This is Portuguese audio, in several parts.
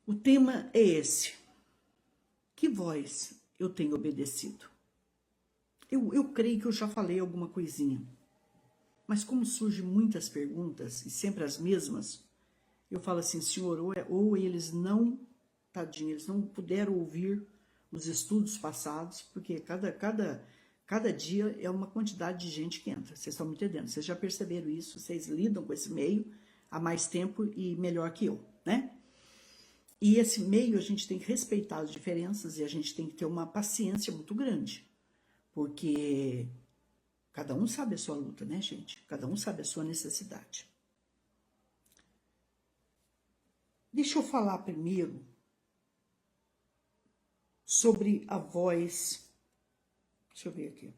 O tema é esse. Que voz eu tenho obedecido? Eu creio que eu já falei alguma coisinha. Mas como surgem muitas perguntas, e sempre as mesmas, eu falo assim, Senhor, ou eles não, tadinho, eles não puderam ouvir os estudos passados, porque cada dia é uma quantidade de gente que entra. Vocês estão me entendendo? Vocês já perceberam isso, vocês lidam com esse meio há mais tempo e melhor que eu, né? E esse meio a gente tem que respeitar as diferenças e a gente tem que ter uma paciência muito grande, porque cada um sabe a sua luta, né, gente? Cada um sabe a sua necessidade. Deixa eu falar primeiro sobre a voz. Deixa eu ver aqui.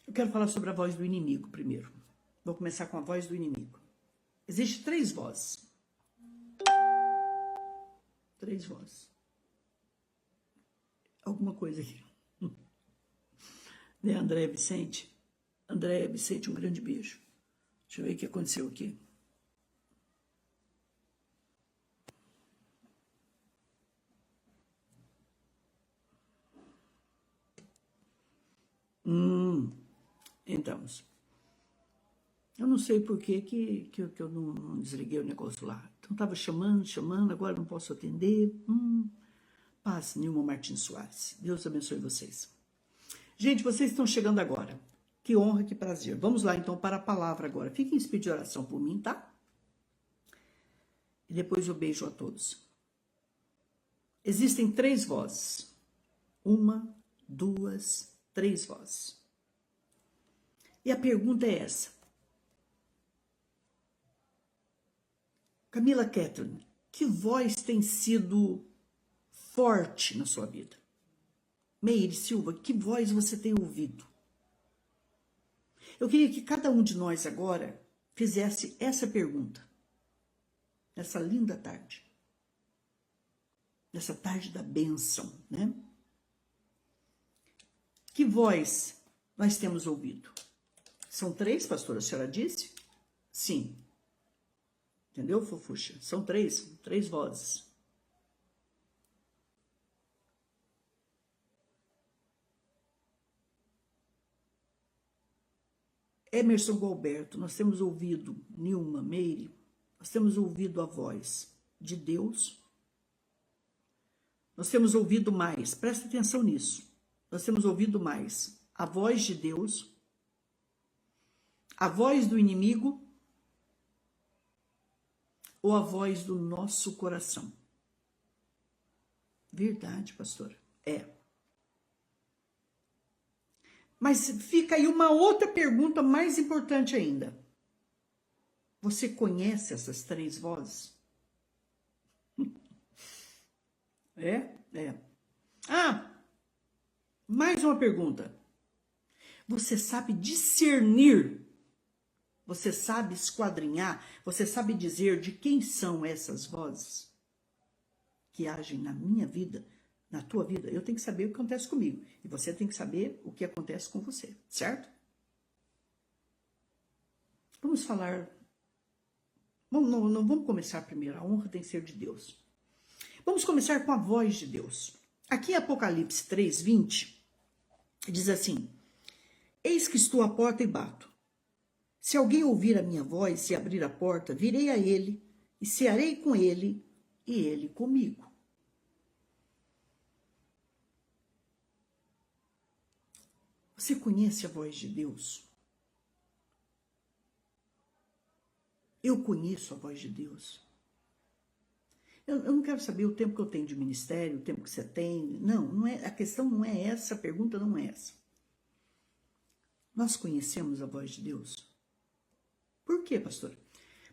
Eu quero falar sobre a voz do inimigo primeiro. Vou começar com a voz do inimigo. Existem 3 vozes. 3 vozes. Alguma coisa aqui. Né, André Vicente? André Vicente, um grande beijo. Deixa eu ver o que aconteceu aqui. Então, eu não sei por que eu não desliguei o negócio lá. Então, estava chamando, agora não posso atender. Paz, Nilma Martins Soares. Deus abençoe vocês. Gente, vocês estão chegando agora. Que honra, que prazer. Vamos lá, então, para a palavra agora. Fiquem em espírito de oração por mim, tá? E depois eu beijo a todos. Existem 3 vozes. 1, 2, 3 vozes. E a pergunta é essa. Camila Catherine, que voz tem sido forte na sua vida? Meire Silva, que voz você tem ouvido? Eu queria que cada um de nós agora fizesse essa pergunta. Nessa linda tarde. Nessa tarde da bênção, né? Que voz nós temos ouvido? São 3, pastora, a senhora disse? Sim. Entendeu, fofuxa? São 3 vozes. Emerson Galberto, nós temos ouvido, Nilma, Meire, nós temos ouvido a voz de Deus. Nós temos ouvido mais, presta atenção nisso. Nós temos ouvido mais a voz de Deus, a voz do inimigo ou a voz do nosso coração? Verdade, pastora. É. Mas fica aí uma outra pergunta mais importante ainda. Você conhece essas 3 vozes? É? Mais uma pergunta. Você sabe discernir? Você sabe esquadrinhar? Você sabe dizer de quem são essas vozes que agem na minha vida, na tua vida? Eu tenho que saber o que acontece comigo. E você tem que saber o que acontece com você, certo? Vamos falar... Não vamos começar primeiro. A honra tem que ser de Deus. Vamos começar com a voz de Deus. Aqui em Apocalipse 3:20, diz assim: Eis que estou à porta e bato. Se alguém ouvir a minha voz e abrir a porta, virei a ele e cearei com ele e ele comigo. Você conhece a voz de Deus? Eu conheço a voz de Deus. Eu não quero saber o tempo que eu tenho de ministério, o tempo que você tem. Não é, a questão não é essa, a pergunta não é essa. Nós conhecemos a voz de Deus? Por quê, pastor?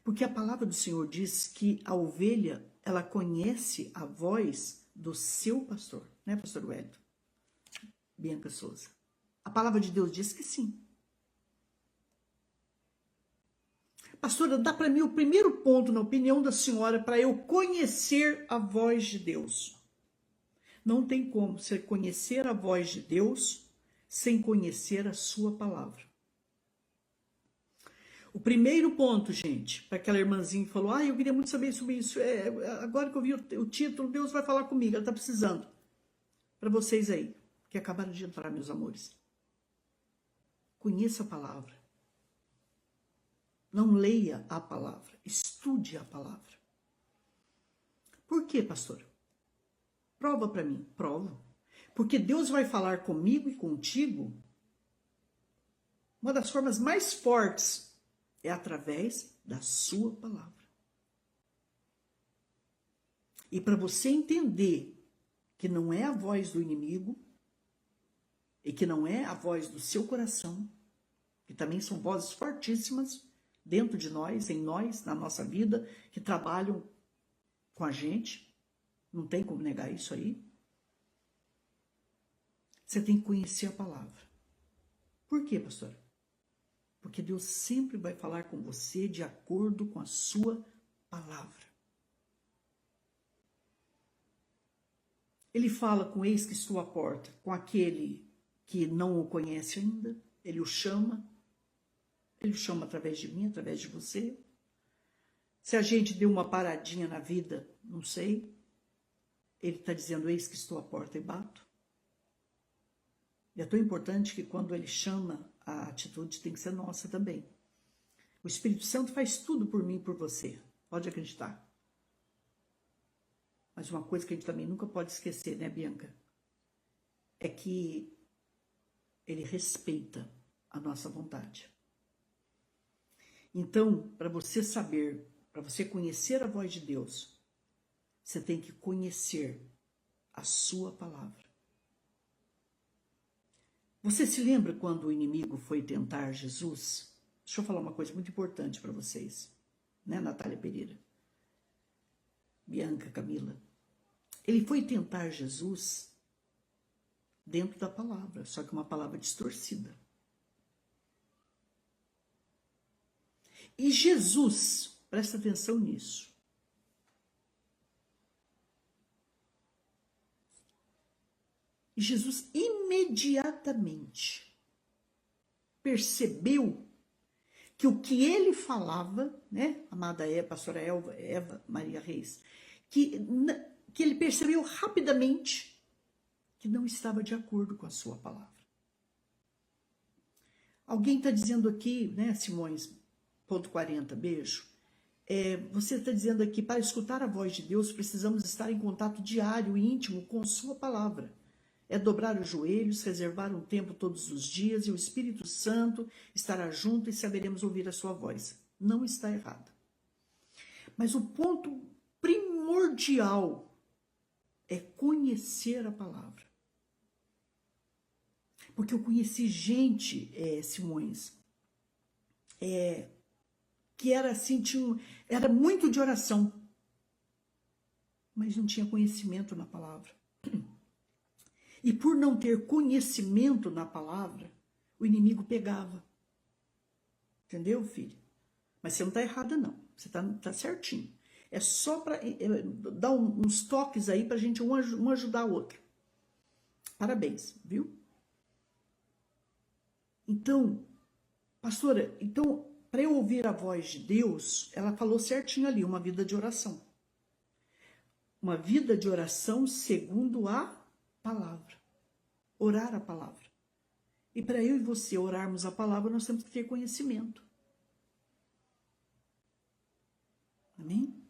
Porque a palavra do Senhor diz que a ovelha, ela conhece a voz do seu pastor, né, pastor Wellington? Bianca Souza. A palavra de Deus diz que sim. Pastora, dá para mim o primeiro ponto, na opinião da senhora, para eu conhecer a voz de Deus. Não tem como você conhecer a voz de Deus sem conhecer a sua palavra. O primeiro ponto, gente, para aquela irmãzinha que falou, eu queria muito saber sobre isso, agora que eu vi o título, Deus vai falar comigo, ela está precisando. Para vocês aí, que acabaram de entrar, meus amores. Conheça a palavra. Não leia a palavra, estude a palavra. Por quê, pastor? Prova para mim. Provo. Porque Deus vai falar comigo e contigo. Uma das formas mais fortes é através da sua palavra. E para você entender que não é a voz do inimigo e que não é a voz do seu coração, que também são vozes fortíssimas dentro de nós, em nós, na nossa vida, que trabalham com a gente, não tem como negar isso aí. Você tem que conhecer a palavra. Por quê, pastor? Porque Deus sempre vai falar com você de acordo com a sua palavra. Ele fala com eis que estou à porta, com aquele que não o conhece ainda, ele o chama através de mim, através de você. Se a gente deu uma paradinha na vida, não sei, ele está dizendo, eis que estou à porta e bato. E é tão importante que quando ele chama, a atitude tem que ser nossa também. O Espírito Santo faz tudo por mim e por você, pode acreditar. Mas uma coisa que a gente também nunca pode esquecer, né, Bianca? É que ele respeita a nossa vontade. Então, para você saber, para você conhecer a voz de Deus, você tem que conhecer a sua palavra. Você se lembra quando o inimigo foi tentar Jesus? Deixa eu falar uma coisa muito importante para vocês, né, Natália Pereira? Bianca, Camila. Ele foi tentar Jesus dentro da palavra, só que uma palavra distorcida. E Jesus, presta atenção nisso. E Jesus imediatamente percebeu que o que ele falava, né, amada pastora Eva Maria Reis, que ele percebeu rapidamente que não estava de acordo com a sua palavra. Alguém está dizendo aqui, né, Simões, ponto 40, beijo. Você está dizendo aqui, para escutar a voz de Deus, precisamos estar em contato diário e íntimo com sua palavra. É dobrar os joelhos, reservar um tempo todos os dias e o Espírito Santo estará junto e saberemos ouvir a sua voz. Não está errado. Mas o ponto primordial é conhecer a palavra. Porque eu conheci gente, Simões, que era assim, era muito de oração, mas não tinha conhecimento na palavra. E por não ter conhecimento na palavra, o inimigo pegava. Entendeu, filho? Mas você não está errada, não. Você tá certinho. É só para dar uns toques aí para a gente um ajudar o outro. Parabéns, viu? Então, pastora, para eu ouvir a voz de Deus, ela falou certinho ali, uma vida de oração. Uma vida de oração segundo a palavra. Orar a palavra. E para eu e você orarmos a palavra, nós temos que ter conhecimento. Amém?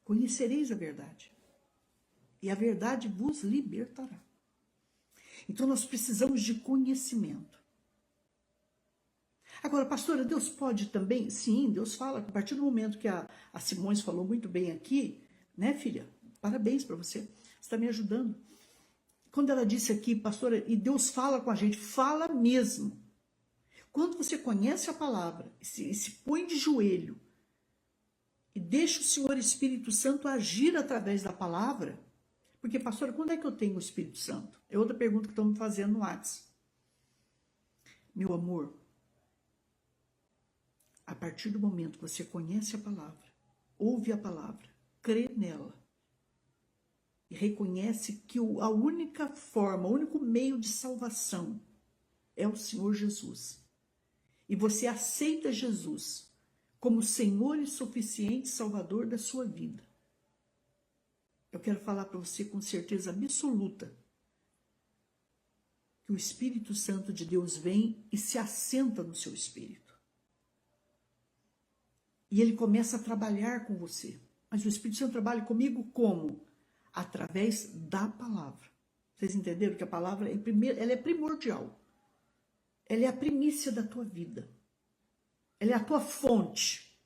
Conhecereis a verdade. E a verdade vos libertará. Então nós precisamos de conhecimento. Agora, pastora, Deus pode também? Sim, Deus fala. A partir do momento que a Simões falou muito bem aqui, né, filha? Parabéns para você. Você está me ajudando. Quando ela disse aqui, pastora, e Deus fala com a gente, fala mesmo. Quando você conhece a palavra e se põe de joelho e deixa o Senhor Espírito Santo agir através da palavra, porque, pastora, quando é que eu tenho o Espírito Santo? É outra pergunta que estão me fazendo no WhatsApp. Meu amor, a partir do momento que você conhece a palavra, ouve a palavra, crê nela e reconhece que a única forma, o único meio de salvação é o Senhor Jesus. e você aceita Jesus como Senhor e suficiente Salvador da sua vida, eu quero falar para você com certeza absoluta que o Espírito Santo de Deus vem e se assenta no seu espírito. E ele começa a trabalhar com você. Mas o Espírito Santo trabalha comigo como? Através da palavra. Vocês entenderam que a palavra ela é primordial. Ela é a primícia da tua vida. Ela é a tua fonte.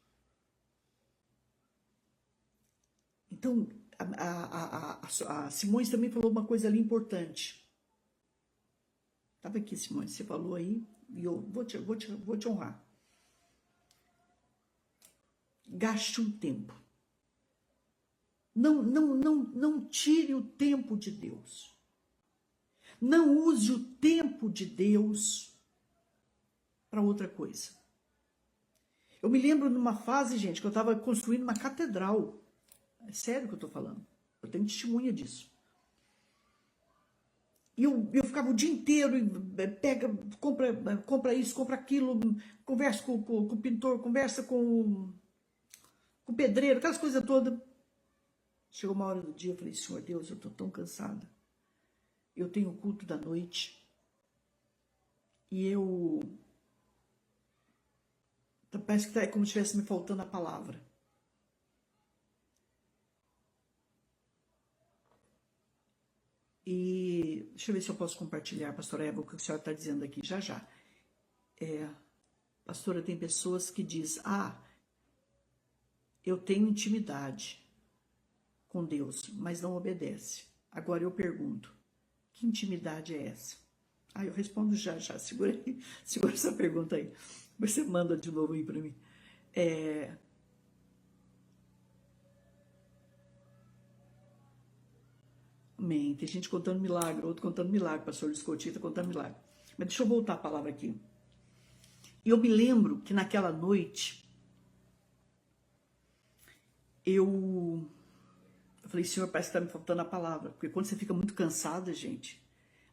Então, a Simões também falou uma coisa ali importante. Estava aqui, Simões, você falou aí, e eu vou te honrar. Gaste um tempo. Não tire o tempo de Deus. Não use o tempo de Deus para outra coisa. Eu me lembro numa fase, gente, que eu estava construindo uma catedral. É sério que eu estou falando. Eu tenho testemunha disso. E eu ficava o dia inteiro, compra isso, compra aquilo, conversa com o pintor, conversa com o pedreiro, aquelas coisas todas. Chegou uma hora do dia, eu falei, Senhor Deus, eu estou tão cansada. Eu tenho o culto da noite. E parece que é como se estivesse me faltando a palavra. E deixa eu ver se eu posso compartilhar, pastora Eva, o que a senhora está dizendo aqui, já. Pastora, tem pessoas que dizem, eu tenho intimidade com Deus, mas não obedece. Agora eu pergunto, que intimidade é essa? Eu respondo já, segura essa pergunta aí. Você manda de novo aí para mim. Amém. Tem gente contando milagre, outro contando milagre, pastor Luiz Coutinho está contando milagre. Mas deixa eu voltar a palavra aqui. E eu me lembro que naquela noite, eu falei, Senhor, parece que está me faltando a palavra. Porque quando você fica muito cansada, gente,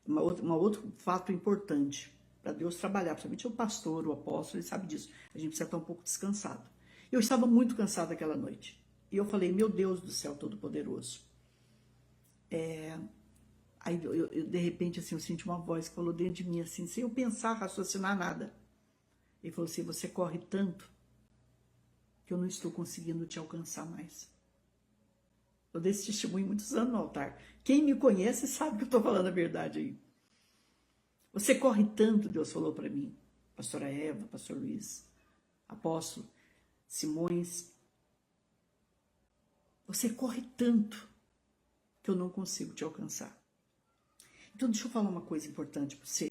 outro fato importante para Deus trabalhar, principalmente o pastor, o apóstolo, ele sabe disso. A gente precisa estar um pouco descansado. Eu estava muito cansada aquela noite. E eu falei, meu Deus do céu Todo-Poderoso. Aí, de repente, assim, eu senti uma voz que falou dentro de mim, assim, sem eu pensar, raciocinar nada. Ele falou assim, você corre tanto que eu não estou conseguindo te alcançar mais. Eu dei esse testemunho muitos anos no altar. Quem me conhece sabe que eu estou falando a verdade aí. Você corre tanto, Deus falou para mim. Pastora Eva, pastor Luiz, apóstolo, Simões. Você corre tanto que eu não consigo te alcançar. Então, deixa eu falar uma coisa importante para você.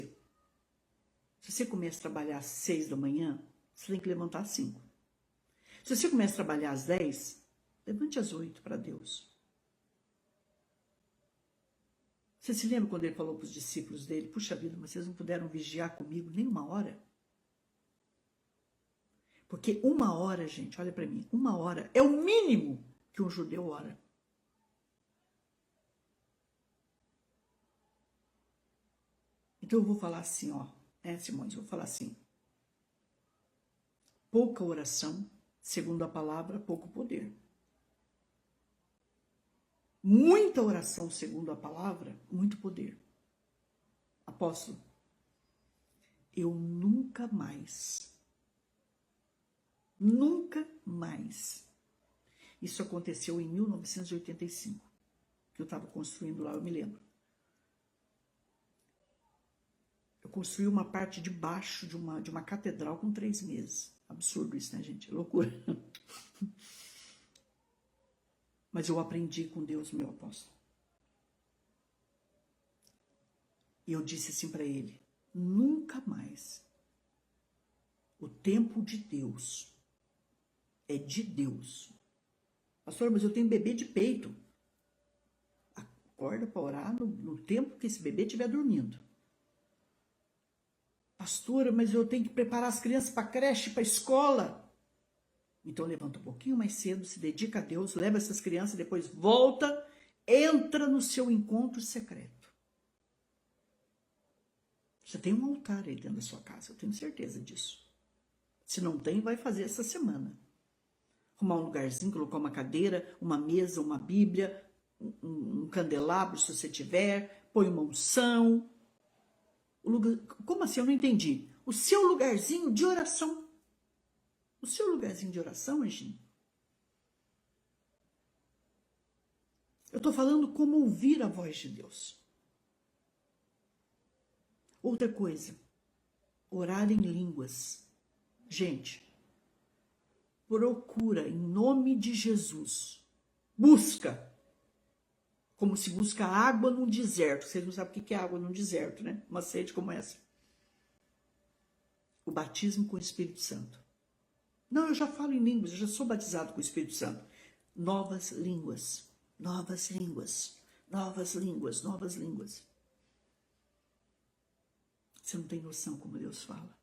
Se você começa a trabalhar às 6 da manhã, você tem que levantar às 5. Se você começa a trabalhar às 10, levante às 8 para Deus. Você se lembra quando ele falou para os discípulos dele, puxa vida, mas vocês não puderam vigiar comigo nem uma hora? Porque uma hora, gente, olha para mim, uma hora é o mínimo que um judeu ora. Então eu vou falar assim, Simões, eu vou falar assim. Pouca oração, segundo a palavra, pouco poder. Muita oração, segundo a palavra, muito poder. Apóstolo, eu nunca mais, isso aconteceu em 1985, que eu estava construindo lá, eu me lembro. Eu construí uma parte de baixo de uma catedral com 3 meses. Absurdo isso, né, gente? Loucura. Mas eu aprendi com Deus, meu apóstolo. E eu disse assim para ele, nunca mais. O tempo de Deus é de Deus. Pastor, mas eu tenho bebê de peito. Acorda para orar no tempo que esse bebê estiver dormindo. Pastora, mas eu tenho que preparar as crianças para a creche, para a escola. Então levanta um pouquinho mais cedo, se dedica a Deus, leva essas crianças, depois volta, entra no seu encontro secreto. Você tem um altar aí dentro da sua casa, eu tenho certeza disso. Se não tem, vai fazer essa semana. Arrumar um lugarzinho, colocar uma cadeira, uma mesa, uma Bíblia, um candelabro, se você tiver, põe uma unção. Como assim? Eu não entendi. O seu lugarzinho de oração. O seu lugarzinho de oração, Anjinho. Eu estou falando como ouvir a voz de Deus. Outra coisa, orar em línguas. Gente, procura em nome de Jesus. Busca. Como se busca água num deserto. Vocês não sabem o que é água num deserto, né? Uma sede como essa. O batismo com o Espírito Santo. Não, eu já falo em línguas, eu já sou batizado com o Espírito Santo. Novas línguas, novas línguas, novas línguas, novas línguas. Você não tem noção como Deus fala.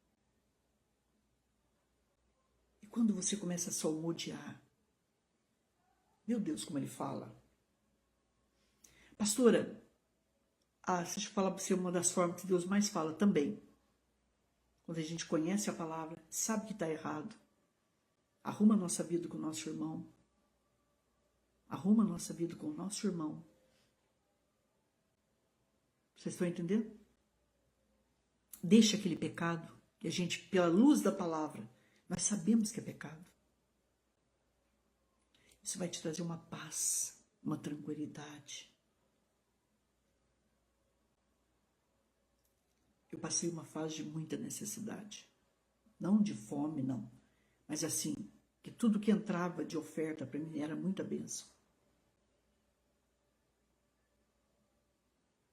E quando você começa a salmodiar, meu Deus, como Ele fala. Pastora, deixa eu falar para você uma das formas que Deus mais fala também. Quando a gente conhece a palavra, sabe que está errado. Arruma a nossa vida com o nosso irmão. Arruma a nossa vida com o nosso irmão. Vocês estão entendendo? Deixa aquele pecado que a gente, pela luz da palavra, nós sabemos que é pecado. Isso vai te trazer uma paz, uma tranquilidade. Eu passei uma fase de muita necessidade. Não de fome, não. Mas assim, que tudo que entrava de oferta para mim era muita bênção.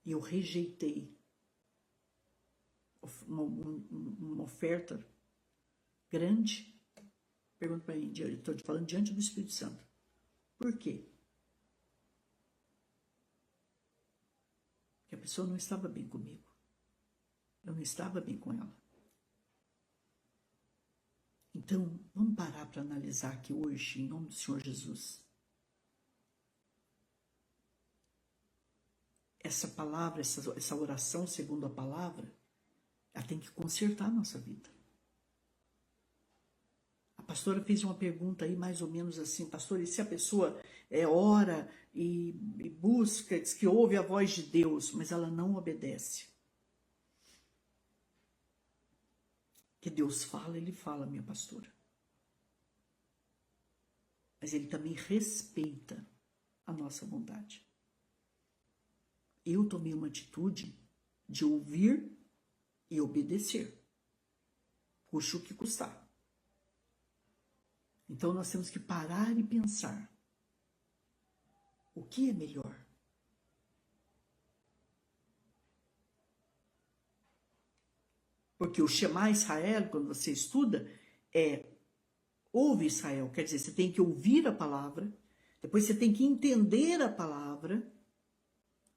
E eu rejeitei uma oferta grande. Pergunto para mim, estou te falando diante do Espírito Santo. Por quê? Porque a pessoa não estava bem comigo. Eu não estava bem com ela. Então, vamos parar para analisar aqui hoje, em nome do Senhor Jesus. Essa palavra, essa oração segundo a palavra, ela tem que consertar a nossa vida. A pastora fez uma pergunta aí mais ou menos assim, pastor, e se a pessoa ora e busca, diz que ouve a voz de Deus, mas ela não obedece? Que Deus fala, Ele fala, minha pastora. Mas Ele também respeita a nossa vontade. Eu tomei uma atitude de ouvir e obedecer. Custe o que custar. Então nós temos que parar e pensar. O que é melhor? Porque o Shema Israel, quando você estuda, ouve Israel. Quer dizer, você tem que ouvir a palavra, depois você tem que entender a palavra,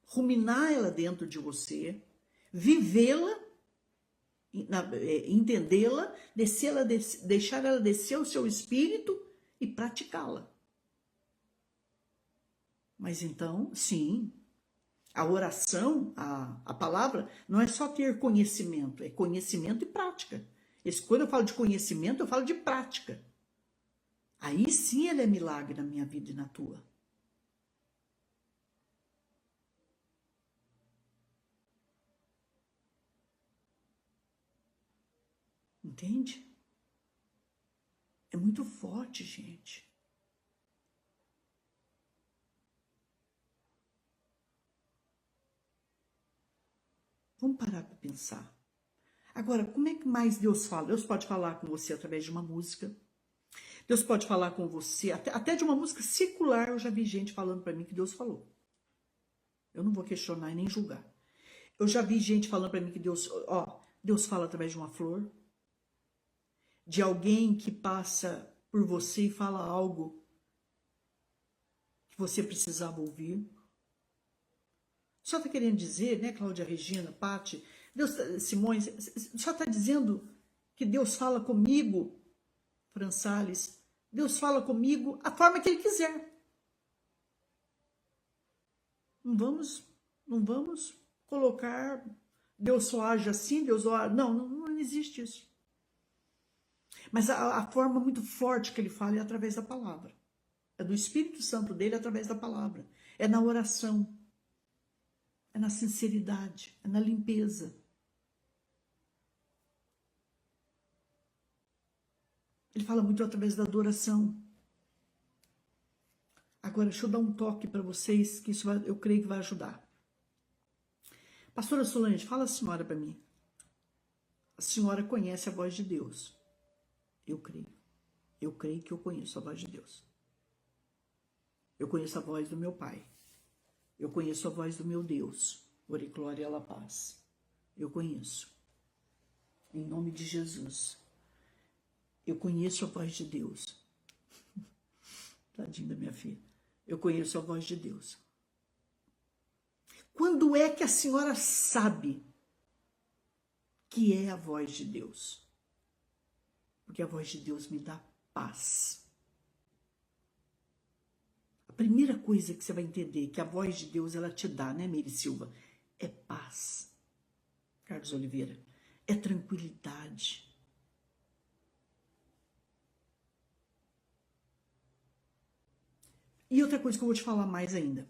ruminar ela dentro de você, vivê-la, entendê-la, deixar ela descer ao seu espírito e praticá-la. Mas então, sim, a oração, a palavra, não é só ter conhecimento, é conhecimento e prática. Quando eu falo de conhecimento, eu falo de prática. Aí sim ela é milagre na minha vida e na tua. Entende? É muito forte, gente. Vamos parar para pensar. Agora, como é que mais Deus fala? Deus pode falar com você através de uma música. Deus pode falar com você, até de uma música secular, eu já vi gente falando para mim que Deus falou. Eu não vou questionar e nem julgar. Eu já vi gente falando para mim que Deus fala através de uma flor, de alguém que passa por você e fala algo que você precisava ouvir. Só está querendo dizer, né, Cláudia Regina, Pati, Simões, só está dizendo que Deus fala comigo, Fran Salles, Deus fala comigo a forma que Ele quiser. Não vamos colocar Deus só age assim, Deus só age. Não existe isso. Mas a forma muito forte que ele fala é através da palavra. É do Espírito Santo dele através da palavra. É na oração. É na sinceridade. É na limpeza. Ele fala muito através da adoração. Agora, deixa eu dar um toque para vocês, que isso eu creio que vai ajudar. Pastora Solange, fala a senhora para mim. A senhora conhece a voz de Deus. Eu creio. Eu creio que eu conheço a voz de Deus. Eu conheço a voz do meu Pai. Eu conheço a voz do meu Deus. Ore glória e la paz. Eu conheço. Em nome de Jesus. Eu conheço a voz de Deus. Tadinha da minha filha. Eu conheço a voz de Deus. Quando é que a senhora sabe que é a voz de Deus? Porque a voz de Deus me dá paz. A primeira coisa que você vai entender que a voz de Deus ela te dá, né, Meire Silva? É paz. Carlos Oliveira. É tranquilidade. E outra coisa que eu vou te falar mais ainda.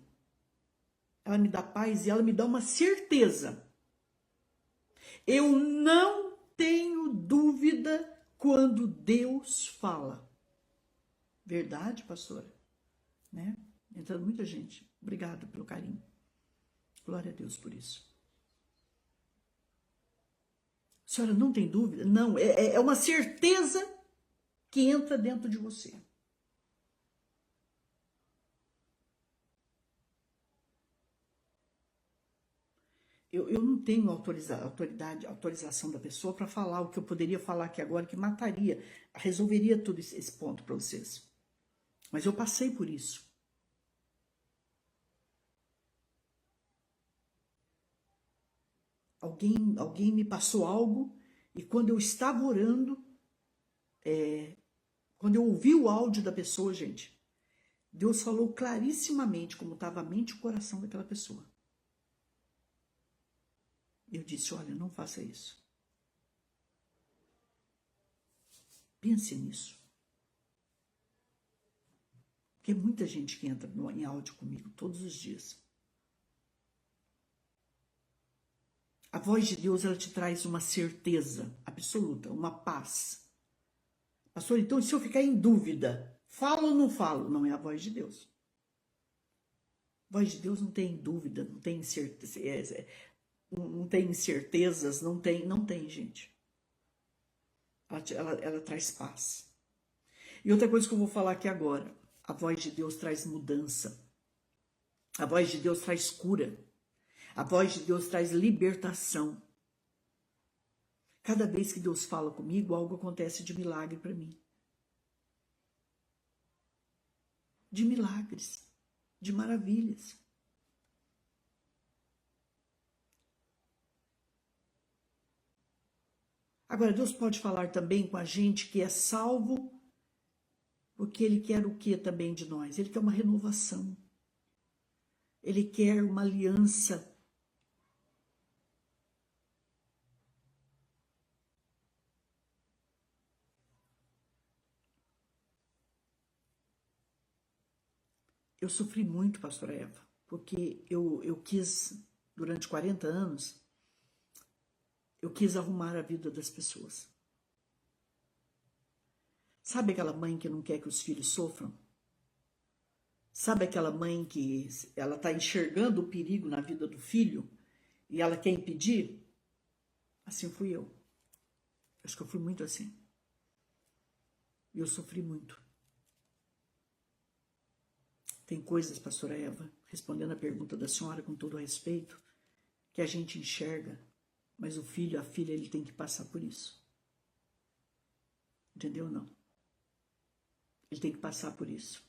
Ela me dá paz e ela me dá uma certeza. Eu não tenho dúvida quando Deus fala. Verdade, pastora? Né? Entrando muita gente. Obrigado pelo carinho. Glória a Deus por isso. A senhora não tem dúvida? Não, é uma certeza que entra dentro de você. Eu não tenho autorização da pessoa para falar o que eu poderia falar aqui agora, que mataria, resolveria todo esse ponto para vocês. Mas eu passei por isso. Alguém me passou algo e quando eu estava orando, quando eu ouvi o áudio da pessoa, gente, Deus falou clarissimamente como estava a mente e o coração daquela pessoa. Eu disse, olha, não faça isso. Pense nisso. Porque é muita gente que entra em áudio comigo todos os dias. A voz de Deus, ela te traz uma certeza absoluta, uma paz. Pastor, então se eu ficar em dúvida, falo ou não falo? Não é a voz de Deus. A voz de Deus não tem dúvida, não tem certeza, não tem incertezas, não tem, gente. Ela traz paz. E outra coisa que eu vou falar aqui agora, a voz de Deus traz mudança. A voz de Deus traz cura. A voz de Deus traz libertação. Cada vez que Deus fala comigo, algo acontece de milagre para mim. De milagres, de maravilhas. Agora, Deus pode falar também com a gente que é salvo, porque Ele quer o que também de nós? Ele quer uma renovação. Ele quer uma aliança. Eu sofri muito, pastora Eva, porque eu quis, durante 40 anos, eu quis arrumar a vida das pessoas. Sabe aquela mãe que não quer que os filhos sofram? Sabe aquela mãe que ela está enxergando o perigo na vida do filho e ela quer impedir? Assim fui eu. Acho que eu fui muito assim. E eu sofri muito. Tem coisas, pastora Eva, respondendo a pergunta da senhora com todo o respeito, que a gente enxerga, mas o filho, a filha, ele tem que passar por isso. Entendeu ou não? Ele tem que passar por isso.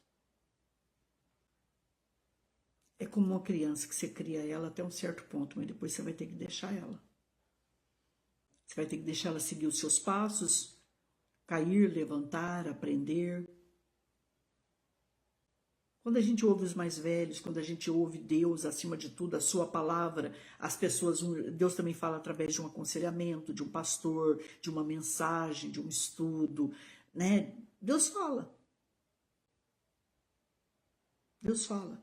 É como uma criança que você cria ela até um certo ponto, mas depois você vai ter que deixar ela. Você vai ter que deixar ela seguir os seus passos, cair, levantar, aprender. Quando a gente ouve os mais velhos, quando a gente ouve Deus acima de tudo, a sua palavra, as pessoas, Deus também fala através de um aconselhamento, de um pastor, de uma mensagem, de um estudo, né? Deus fala. Deus fala.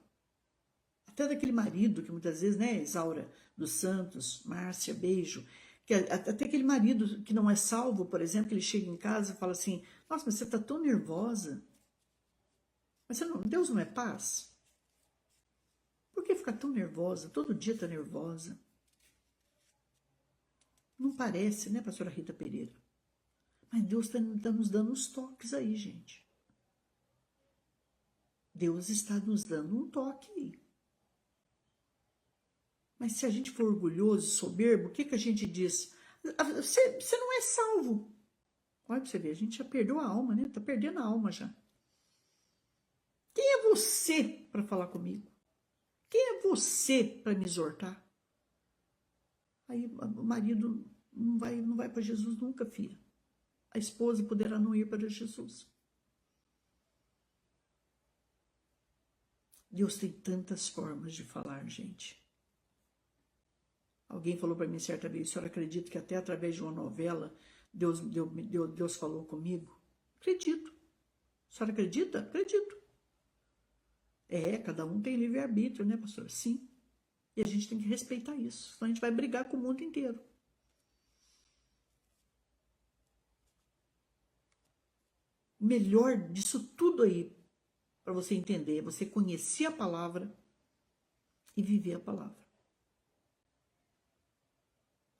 Até daquele marido que muitas vezes, né, Isaura dos Santos, Márcia, beijo, que até aquele marido que não é salvo, por exemplo, que ele chega em casa e fala assim: nossa, mas você está tão nervosa. Mas Deus não é paz? Por que ficar tão nervosa? Todo dia está nervosa. Não parece, né, pastora Rita Pereira? Mas Deus está nos dando uns toques aí, gente. Deus está nos dando um toque aí. Mas se a gente for orgulhoso, soberbo, o que a gente diz? Você não é salvo. Olha para você ver, a gente já perdeu a alma, né? Está perdendo a alma já. Quem é você para falar comigo? Quem é você para me exortar? Aí o marido não vai para Jesus nunca, filha. A esposa poderá não ir para Jesus. Deus tem tantas formas de falar, gente. Alguém falou para mim certa vez: a senhora acredita que até através de uma novela Deus falou comigo? Acredito. A senhora acredita? Acredito. Cada um tem livre-arbítrio, né, pastor? Sim. E a gente tem que respeitar isso. Senão a gente vai brigar com o mundo inteiro. O melhor disso tudo aí, para você entender, é você conhecer a palavra e viver a palavra.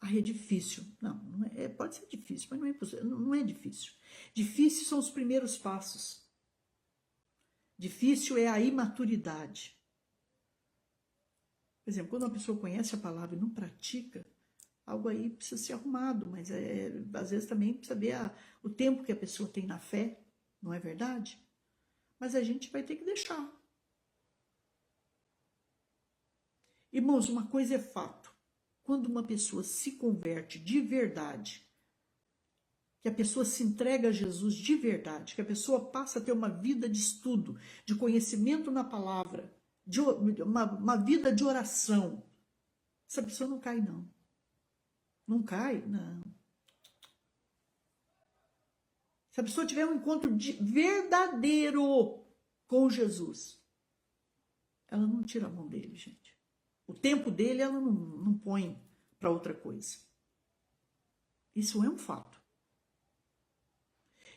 É difícil. Não é, pode ser difícil, mas não é difícil. Difícil são os primeiros passos. Difícil é a imaturidade. Por exemplo, quando uma pessoa conhece a palavra e não pratica, algo aí precisa ser arrumado, mas às vezes também precisa ver o tempo que a pessoa tem na fé, não é verdade? Mas a gente vai ter que deixar. Irmãos, uma coisa é fato. Quando uma pessoa se converte de verdade, que a pessoa se entrega a Jesus de verdade, que a pessoa passa a ter uma vida de estudo, de conhecimento na palavra, de uma vida de oração, essa pessoa não cai, não. Não cai, não. Se a pessoa tiver um encontro verdadeiro com Jesus, ela não tira a mão dele, gente. O tempo dele ela não põe para outra coisa. Isso é um fato.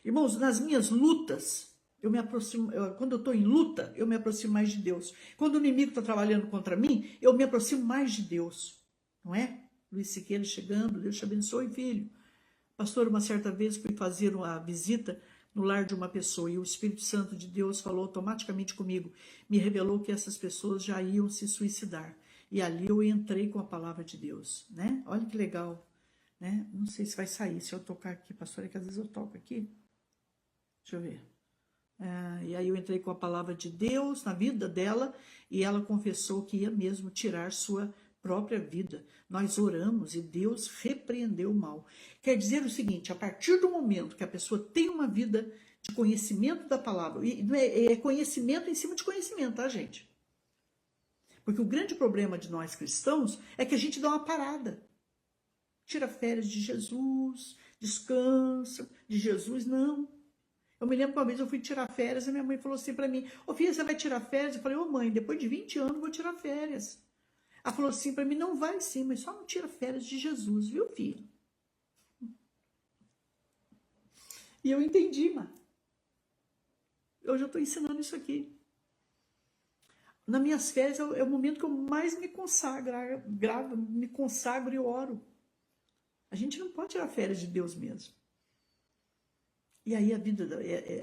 Irmãos, nas minhas lutas, eu me aproximo, quando eu estou em luta, eu me aproximo mais de Deus. Quando o inimigo está trabalhando contra mim, eu me aproximo mais de Deus. Não é? Luiz Siqueira chegando, Deus te abençoe, filho. Pastor, uma certa vez fui fazer uma visita no lar de uma pessoa e o Espírito Santo de Deus falou automaticamente comigo, me revelou que essas pessoas já iam se suicidar. E ali eu entrei com a palavra de Deus, né? Olha que legal, né? Não sei se vai sair, se eu tocar aqui, pastor, é que às vezes eu toco aqui. Deixa eu ver. E aí eu entrei com a palavra de Deus na vida dela e ela confessou que ia mesmo tirar sua própria vida. Nós oramos e Deus repreendeu o mal. Quer dizer o seguinte, a partir do momento que a pessoa tem uma vida de conhecimento da palavra, e é conhecimento em cima de conhecimento, tá, gente? Porque o grande problema de nós cristãos é que a gente dá uma parada. Tira férias de Jesus, descansa de Jesus, não. Eu me lembro que uma vez eu fui tirar férias e minha mãe falou assim para mim, ô filha, você vai tirar férias? Eu falei, ô mãe, depois de 20 anos eu vou tirar férias. Ela falou assim para mim, não vai sim, mas só não tira férias de Jesus, viu, filha? E eu entendi, mano. Hoje eu estou ensinando isso aqui. Nas minhas férias é o momento que eu mais me consagro, me consagro e oro. A gente não pode tirar férias de Deus mesmo. E aí a vida,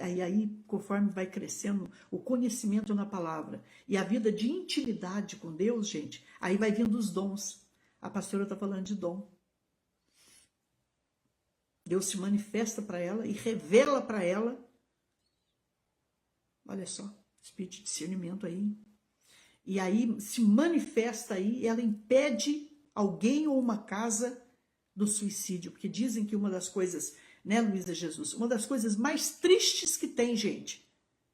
aí conforme vai crescendo o conhecimento na palavra e a vida de intimidade com Deus, gente, aí vai vindo os dons. A pastora está falando de dom. Deus se manifesta para ela e revela para ela. Olha só, espírito de discernimento aí. E aí se manifesta aí e ela impede alguém ou uma casa do suicídio. Porque dizem que uma das coisas, né, Luísa Jesus, uma das coisas mais tristes que tem, gente,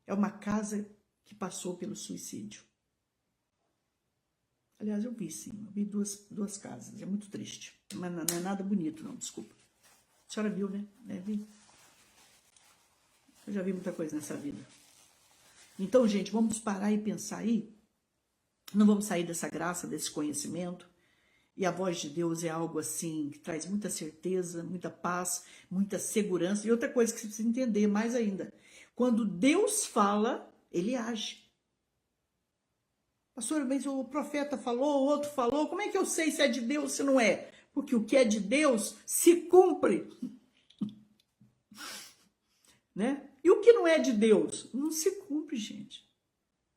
é uma casa que passou pelo suicídio. Aliás, eu vi sim, eu vi duas casas, é muito triste, mas não é nada bonito não, desculpa. A senhora viu, né? Vi. Eu já vi muita coisa nessa vida. Então, gente, vamos parar e pensar aí, não vamos sair dessa graça, desse conhecimento, e a voz de Deus é algo assim, que traz muita certeza, muita paz, muita segurança, e outra coisa que você precisa entender mais ainda, quando Deus fala, ele age. Pastor, mas o profeta falou, o outro falou, como é que eu sei se é de Deus, se não é? Porque o que é de Deus se cumpre, né? E o que não é de Deus? Não se cumpre, gente.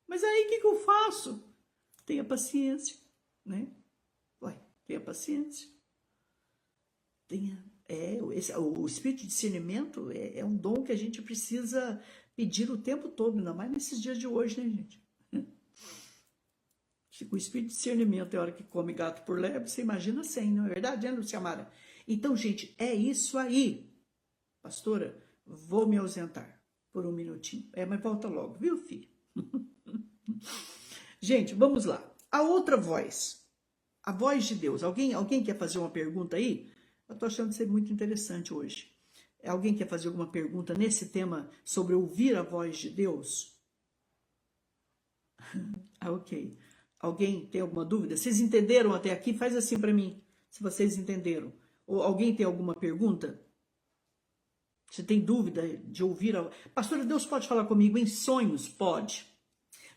Mas aí o que eu faço? Tenha paciência, né? Tenha paciência. O espírito de discernimento é um dom que a gente precisa pedir o tempo todo, ainda mais nesses dias de hoje, né, gente? O espírito de discernimento é a hora que come gato por lebre, você imagina sem, não é verdade, né, Luciamara? Então, gente, é isso aí. Pastora, vou me ausentar por um minutinho. Mas volta logo, viu, filho? Gente, vamos lá. A outra voz, a voz de Deus. Alguém quer fazer uma pergunta aí? Eu tô achando ser muito interessante hoje. Alguém quer fazer alguma pergunta nesse tema sobre ouvir a voz de Deus? Ok. Alguém tem alguma dúvida? Vocês entenderam até aqui? Faz assim para mim, se vocês entenderam. Ou alguém tem alguma pergunta? Você tem dúvida de ouvir a... Pastora, Deus pode falar comigo em sonhos? Pode.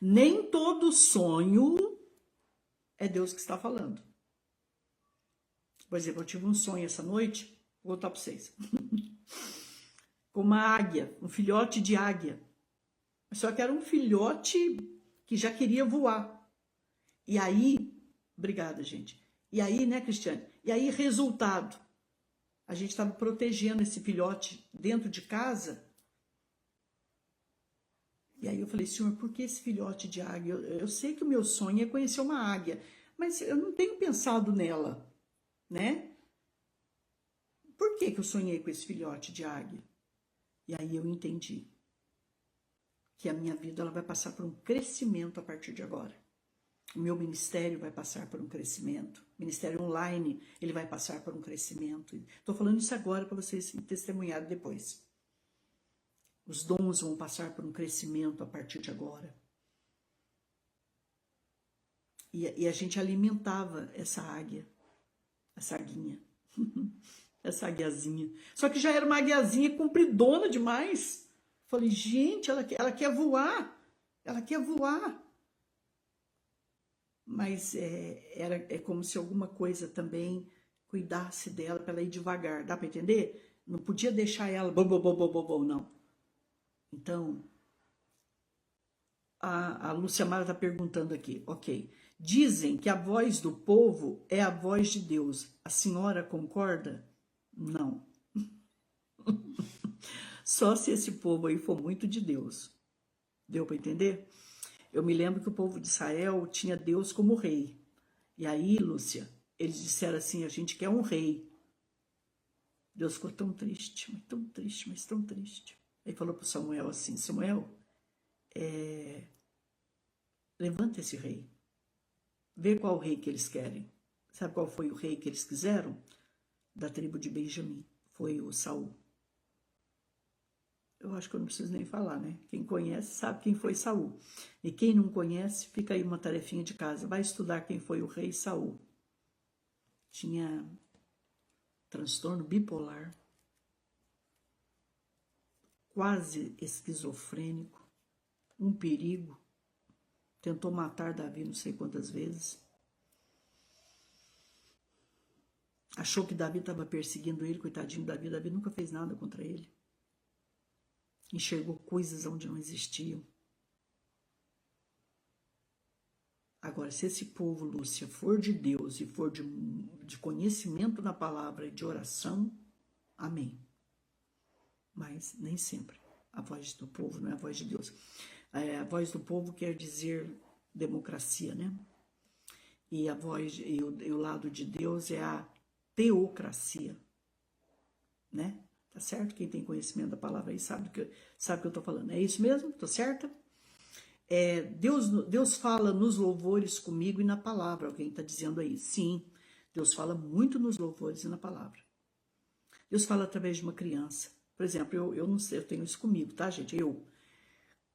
Nem todo sonho é Deus que está falando. Por exemplo, eu tive um sonho essa noite, vou contar para vocês. Com uma águia, um filhote de águia. Só que era um filhote que já queria voar. E aí, obrigada, gente. E aí, né, Cristiane? E aí, resultado, a gente estava protegendo esse filhote dentro de casa. E aí eu falei, Senhor, por que esse filhote de águia? Eu sei que o meu sonho é conhecer uma águia, mas eu não tenho pensado nela, né? Por que eu sonhei com esse filhote de águia? E aí eu entendi que a minha vida ela vai passar por um crescimento a partir de agora. O meu ministério vai passar por um crescimento. O ministério online, ele vai passar por um crescimento. Estou falando isso agora para vocês testemunharem depois. Os dons vão passar por um crescimento a partir de agora. E a gente alimentava essa águia, essa aguinha, essa aguiazinha. Só que já era uma aguiazinha compridona demais. Falei, gente, ela quer voar. Ela quer voar. Mas é como se alguma coisa também cuidasse dela para ela ir devagar. Dá para entender? Não podia deixar ela não. Então, a Lúcia Mara está perguntando aqui, ok. Dizem que a voz do povo é a voz de Deus. A senhora concorda? Não. Só se esse povo aí for muito de Deus. Deu para entender? Eu me lembro que o povo de Israel tinha Deus como rei. E aí, Lúcia, eles disseram assim, a gente quer um rei. Deus ficou tão triste, mas tão triste, mas tão triste. Aí falou para Samuel assim, Samuel, levanta esse rei. Vê qual rei que eles querem. Sabe qual foi o rei que eles quiseram? Da tribo de Benjamim. Foi o Saul. Eu acho que eu não preciso nem falar, né? Quem conhece sabe quem foi Saul. E quem não conhece, fica aí uma tarefinha de casa. Vai estudar quem foi o rei Saul. Tinha transtorno bipolar, quase esquizofrênico, um perigo. Tentou matar Davi não sei quantas vezes. Achou que Davi estava perseguindo ele, coitadinho Davi. Davi nunca fez nada contra ele. Enxergou coisas onde não existiam. Agora, se esse povo, Lúcia, for de Deus e for de conhecimento na palavra e de oração, amém. Mas nem sempre. A voz do povo não é a voz de Deus. A voz do povo quer dizer democracia, né? E a voz e o lado de Deus é a teocracia, né? Tá certo? Quem tem conhecimento da palavra aí sabe o que eu tô falando. É isso mesmo? Tô certa? Deus fala nos louvores comigo e na palavra. Alguém está dizendo aí? Sim, Deus fala muito nos louvores e na palavra. Deus fala através de uma criança. Por exemplo, eu não sei, eu tenho isso comigo, tá, gente?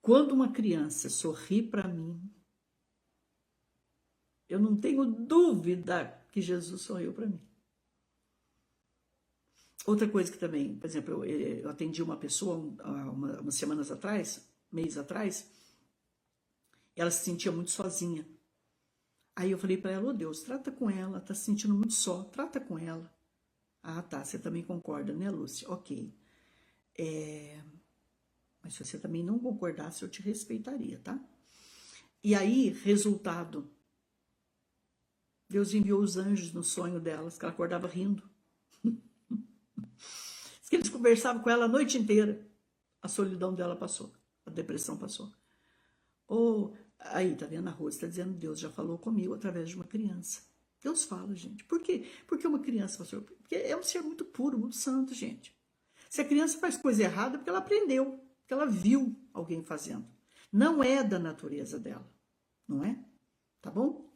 Quando uma criança sorri para mim, eu não tenho dúvida que Jesus sorriu para mim. Outra coisa que também, por exemplo, eu atendi uma pessoa umas semanas atrás, meses atrás, ela se sentia muito sozinha. Aí eu falei para ela, Deus, trata com ela, tá se sentindo muito só, trata com ela. Ah, tá, você também concorda, né, Lúcia? Ok. Mas se você também não concordasse, eu te respeitaria, tá? E aí, resultado, Deus enviou os anjos no sonho delas, que ela acordava rindo. Diz que eles conversavam com ela a noite inteira. A solidão dela passou, a depressão passou. Aí, tá vendo? A Rose está dizendo, Deus já falou comigo através de uma criança. Deus fala, gente. Por quê? Porque uma criança, pastor, porque é um ser muito puro, muito santo, gente. Se a criança faz coisa errada, é porque ela aprendeu, porque ela viu alguém fazendo. Não é da natureza dela, não é? Tá bom?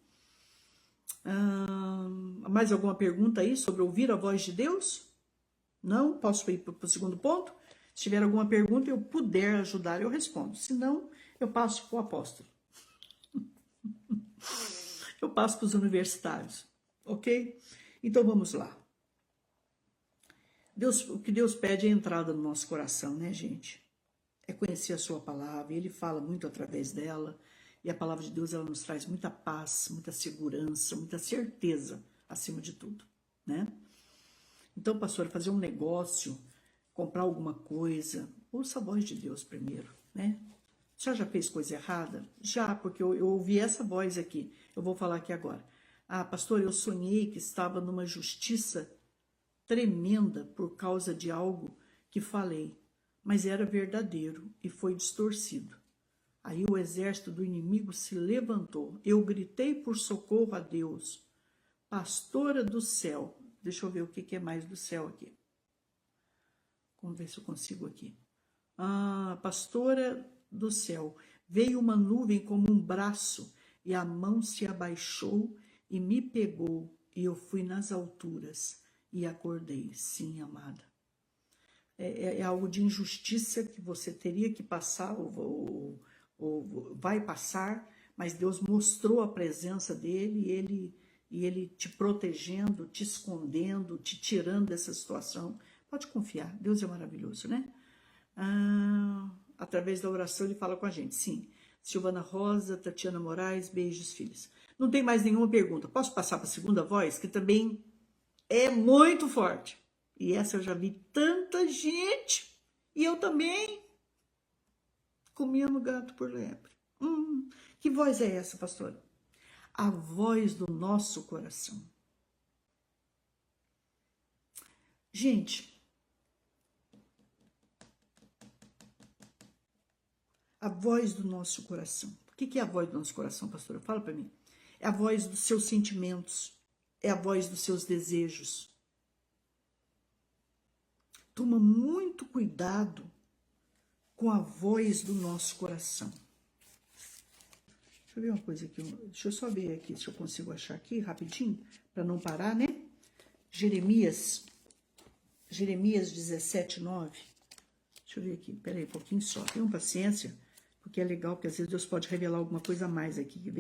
Mais alguma pergunta aí sobre ouvir a voz de Deus? Não? Posso ir para o segundo ponto? Se tiver alguma pergunta, eu puder ajudar, eu respondo. Se não, eu passo para o apóstolo. Eu passo para os universitários, ok? Então vamos lá. O que Deus pede é a entrada no nosso coração, né, gente? É conhecer a sua palavra, e Ele fala muito através dela, e a palavra de Deus, ela nos traz muita paz, muita segurança, muita certeza, acima de tudo, né? Então, pastor, fazer um negócio, comprar alguma coisa, ouça a voz de Deus primeiro, né? Já fez coisa errada? Já, porque eu ouvi essa voz aqui. Eu vou falar aqui agora. Ah, pastor, eu sonhei que estava numa justiça tremenda por causa de algo que falei, mas era verdadeiro e foi distorcido. Aí o exército do inimigo se levantou. Eu gritei por socorro a Deus. Pastora do céu. Deixa eu ver o que é mais do céu aqui. Vamos ver se eu consigo aqui. Pastora do céu. Veio uma nuvem como um braço e a mão se abaixou e me pegou e eu fui nas alturas e acordei. Sim, amada. É algo de injustiça que você teria que passar ou vai passar, mas Deus mostrou a presença dele e ele te protegendo, te escondendo, te tirando dessa situação. Pode confiar, Deus é maravilhoso, né? Através da oração ele fala com a gente, sim. Silvana Rosa, Tatiana Moraes, beijos, filhos. Não tem mais nenhuma pergunta. Posso passar para a segunda voz, que também é muito forte. E essa eu já vi tanta gente, e eu também, comendo gato por lebre. Que voz é essa, pastora? A voz do nosso coração. Gente, a voz do nosso coração. O que é a voz do nosso coração, pastora? Fala para mim. É a voz dos seus sentimentos, é a voz dos seus desejos. Toma muito cuidado com a voz do nosso coração. Deixa eu ver uma coisa aqui. Deixa eu só ver aqui se eu consigo achar aqui rapidinho, para não parar, né? Jeremias 17:9. Deixa eu ver aqui, peraí, um pouquinho só. Tenham paciência, porque é legal, porque às vezes Deus pode revelar alguma coisa a mais aqui, que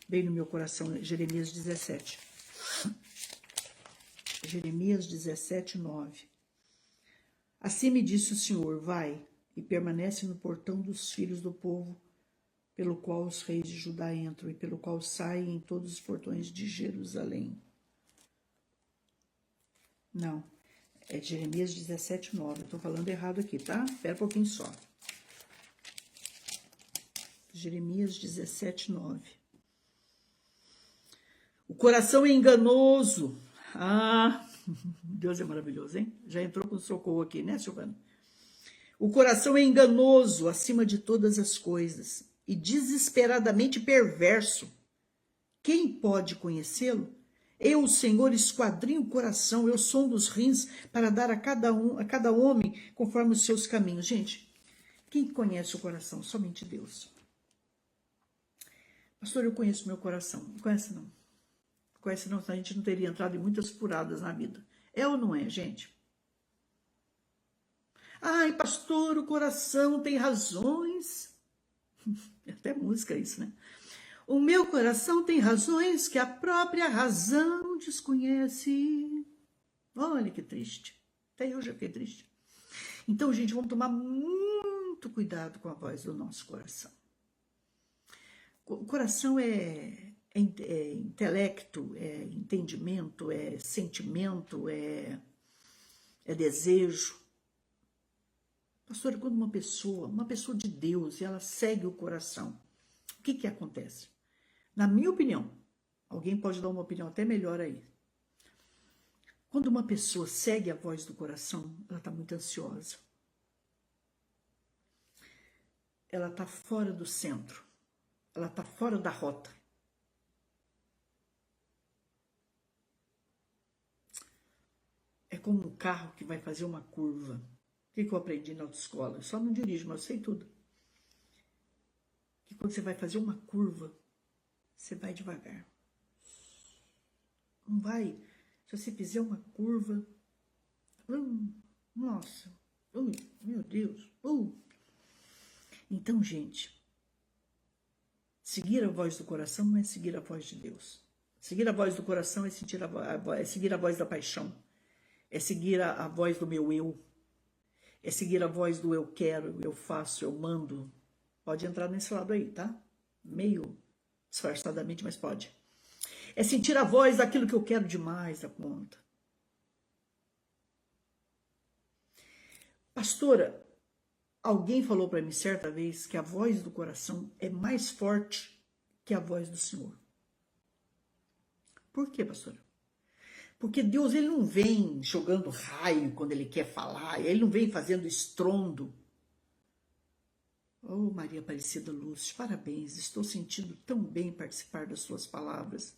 veio no meu coração. Jeremias 17. Jeremias 17:9. Assim me disse o Senhor, vai e permanece no portão dos filhos do povo, pelo qual os reis de Judá entram e pelo qual saem em todos os portões de Jerusalém. Não, é Jeremias 17:9. Eu tô falando errado aqui, tá? Espera um pouquinho só. Jeremias 17:9. O coração é enganoso. Deus é maravilhoso, hein? Já entrou com socorro aqui, né, Silvana? O coração é enganoso acima de todas as coisas e desesperadamente perverso. Quem pode conhecê-lo? Eu, o Senhor, esquadrinho o coração, eu sondo os rins para dar a cada homem conforme os seus caminhos. Gente, quem conhece o coração? Somente Deus. Pastor, eu conheço meu coração. Não conhece não. Não conhece não, senão a gente não teria entrado em muitas furadas na vida. É ou não é, gente? Ai, pastor, o coração tem razões. É até música isso, né? O meu coração tem razões que a própria razão desconhece. Olha que triste. Até eu já fiquei triste. Então, gente, vamos tomar muito cuidado com a voz do nosso coração. O coração é intelecto, é entendimento, é sentimento, é desejo. Pastor, quando uma pessoa de Deus, ela segue o coração, o que acontece? Na minha opinião, alguém pode dar uma opinião até melhor aí. Quando uma pessoa segue a voz do coração, ela está muito ansiosa. Ela está fora do centro. Ela está fora da rota. É como um carro que vai fazer uma curva. O que eu aprendi na autoescola? Eu só não dirijo, mas eu sei tudo. Que quando você vai fazer uma curva, você vai devagar. Não vai. Se você fizer uma curva, nossa, meu Deus. Então, gente, seguir a voz do coração não é seguir a voz de Deus. Seguir a voz do coração é seguir a voz da paixão. É seguir a voz do meu eu. É seguir a voz do eu quero, eu faço, eu mando. Pode entrar nesse lado aí, tá? Meio disfarçadamente, mas pode. É sentir a voz daquilo que eu quero demais da conta. Pastora, alguém falou para mim certa vez que a voz do coração é mais forte que a voz do Senhor. Por quê, pastora? Porque Deus, ele não vem jogando raio quando ele quer falar, ele não vem fazendo estrondo. Oh, Maria Aparecida Lúcia, parabéns, estou sentindo tão bem participar das suas palavras.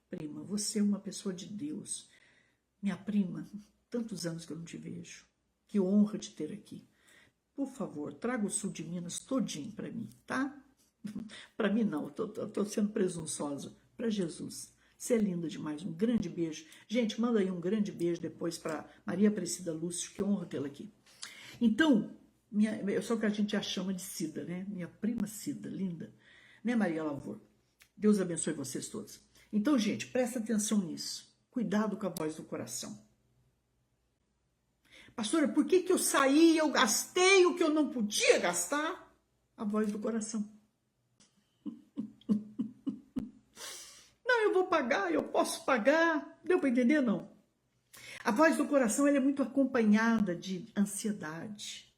Prima, você é uma pessoa de Deus. Minha prima, tantos anos que eu não te vejo. Que honra te ter aqui. Por favor, traga o sul de Minas todinho para mim, tá? Para mim não, estou sendo presunçosa. Para Jesus. Você é linda demais, um grande beijo. Gente, manda aí um grande beijo depois para Maria Aparecida Lúcio, que honra tê-la aqui. Então, só que a gente a chama de Cida, né? Minha prima Cida, linda. Né, Maria Lavor? Deus abençoe vocês todos. Então, gente, presta atenção nisso. Cuidado com a voz do coração. Pastora, por que eu saí e eu gastei o que eu não podia gastar? A voz do coração. Não, eu vou pagar, eu posso pagar. Deu para entender, não? A voz do coração ela é muito acompanhada de ansiedade.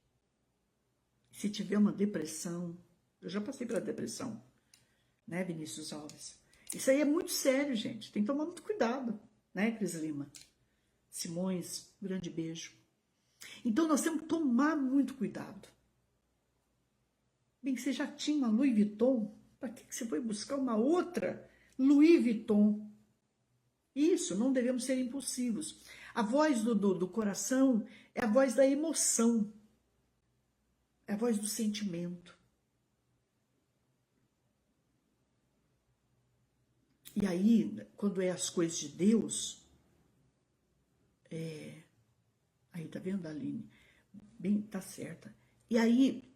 Se tiver uma depressão, eu já passei pela depressão, né, Vinícius Alves? Isso aí é muito sério, gente. Tem que tomar muito cuidado, né, Cris Lima? Simões, grande beijo. Então, nós temos que tomar muito cuidado. Bem, você já tinha uma Louis Vuitton, para que você foi buscar uma outra Louis Vuitton? Isso, não devemos ser impulsivos. A voz do coração é a voz da emoção, é a voz do sentimento. E aí, quando é as coisas de Deus, aí tá vendo, Aline? Bem, tá certa. E aí,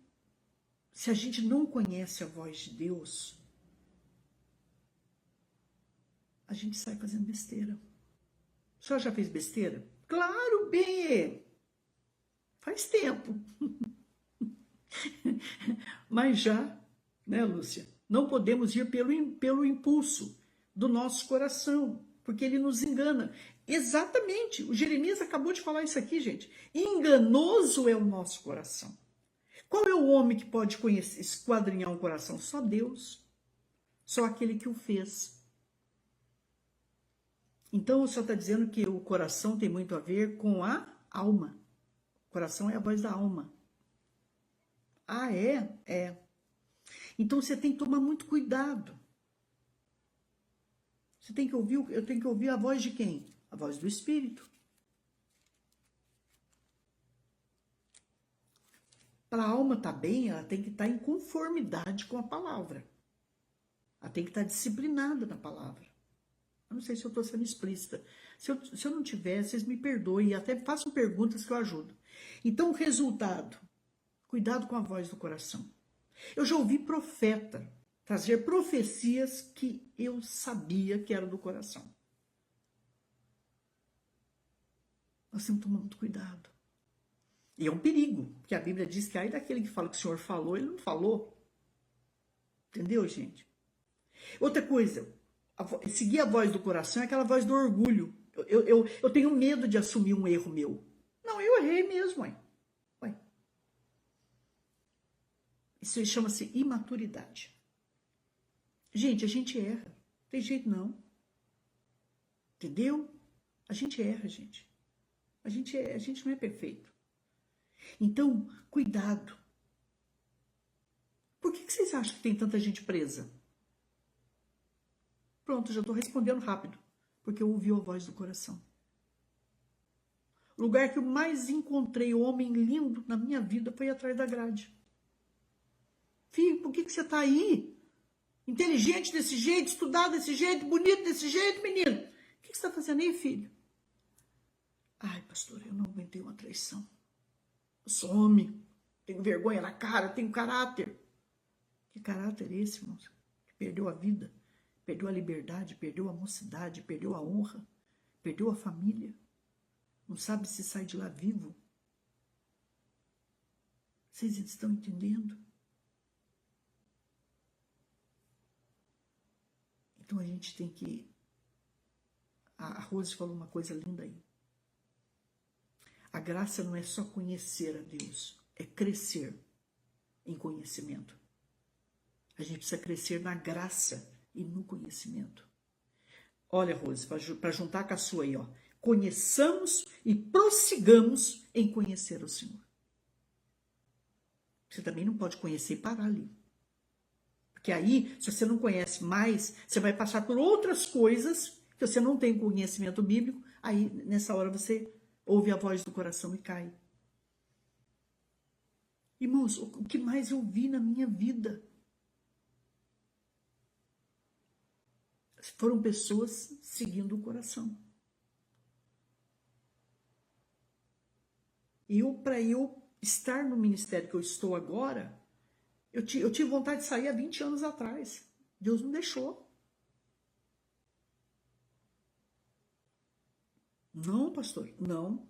se a gente não conhece a voz de Deus, a gente sai fazendo besteira. A senhora já fez besteira? Claro, B! Faz tempo. Mas já, né, Lúcia? Não podemos ir pelo impulso do nosso coração, porque ele nos engana. Exatamente, o Jeremias acabou de falar isso aqui, gente. Enganoso é o nosso coração. Qual é o homem que pode esquadrinhar um coração? Só Deus. Só aquele que o fez. Então, o senhor está dizendo que o coração tem muito a ver com a alma. O coração é a voz da alma. Ah, é? É. Então, você tem que tomar muito cuidado. Você tem que ouvir, eu tenho que ouvir a voz de quem? A voz do Espírito. Para a alma estar bem, ela tem que estar em conformidade com a palavra. Ela tem que estar disciplinada na palavra. Eu não sei se eu estou sendo explícita. Se eu não tiver, vocês me perdoem e até façam perguntas que eu ajudo. Então, o resultado, cuidado com a voz do coração. Eu já ouvi profeta trazer profecias que eu sabia que eram do coração. Nós temos que tomar muito cuidado. E é um perigo, porque a Bíblia diz que aí daquele que fala que o Senhor falou, ele não falou. Entendeu, gente? Outra coisa, seguir a voz do coração é aquela voz do orgulho. Eu tenho medo de assumir um erro meu. Não, eu errei mesmo, ué. Isso chama-se imaturidade. Gente, a gente erra. Não tem jeito não. Entendeu? A gente erra, gente. A gente não é perfeito. Então, cuidado. Por que vocês acham que tem tanta gente presa? Pronto, já estou respondendo rápido. Porque eu ouvi a voz do coração. O lugar que eu mais encontrei homem lindo na minha vida foi atrás da grade. Filho, por que você está aí? Inteligente desse jeito, estudado desse jeito, bonito desse jeito, menino. O que você está fazendo aí, filho? Ai, pastor, eu não aguentei uma traição. Eu sou homem, tenho vergonha na cara, tenho caráter. Que caráter é esse, irmãos? Que perdeu a vida, perdeu a liberdade, perdeu a mocidade, perdeu a honra, perdeu a família. Não sabe se sai de lá vivo. Vocês estão entendendo? Então a gente tem que... A Rose falou uma coisa linda aí. A graça não é só conhecer a Deus, é crescer em conhecimento. A gente precisa crescer na graça e no conhecimento. Olha, Rose, para juntar com a sua aí, ó. Conheçamos e prossigamos em conhecer o Senhor. Você também não pode conhecer e parar ali. Porque aí, se você não conhece mais, você vai passar por outras coisas que você não tem conhecimento bíblico, aí nessa hora você ouve a voz do coração e cai. Irmãos, o que mais eu vi na minha vida foram pessoas seguindo o coração. Para eu estar no ministério que eu estou agora, eu tive vontade de sair há 20 anos atrás. Deus não deixou. Não, pastor, não.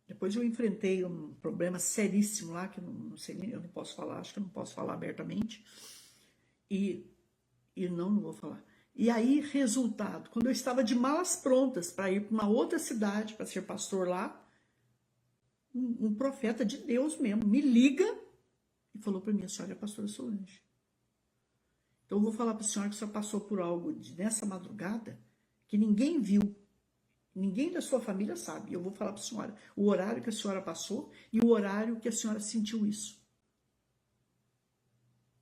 Depois eu enfrentei um problema seríssimo lá, que não sei nem, eu não posso falar, acho que eu não posso falar abertamente. E não vou falar. E aí, resultado, quando eu estava de malas prontas para ir para uma outra cidade, para ser pastor lá, um profeta de Deus mesmo me liga e falou para mim: a senhora é a pastora Solange. Então eu vou falar para a senhora que a senhora passou por algo nessa madrugada que ninguém viu, ninguém da sua família sabe. Eu vou falar para a senhora o horário que a senhora passou e o horário que a senhora sentiu isso.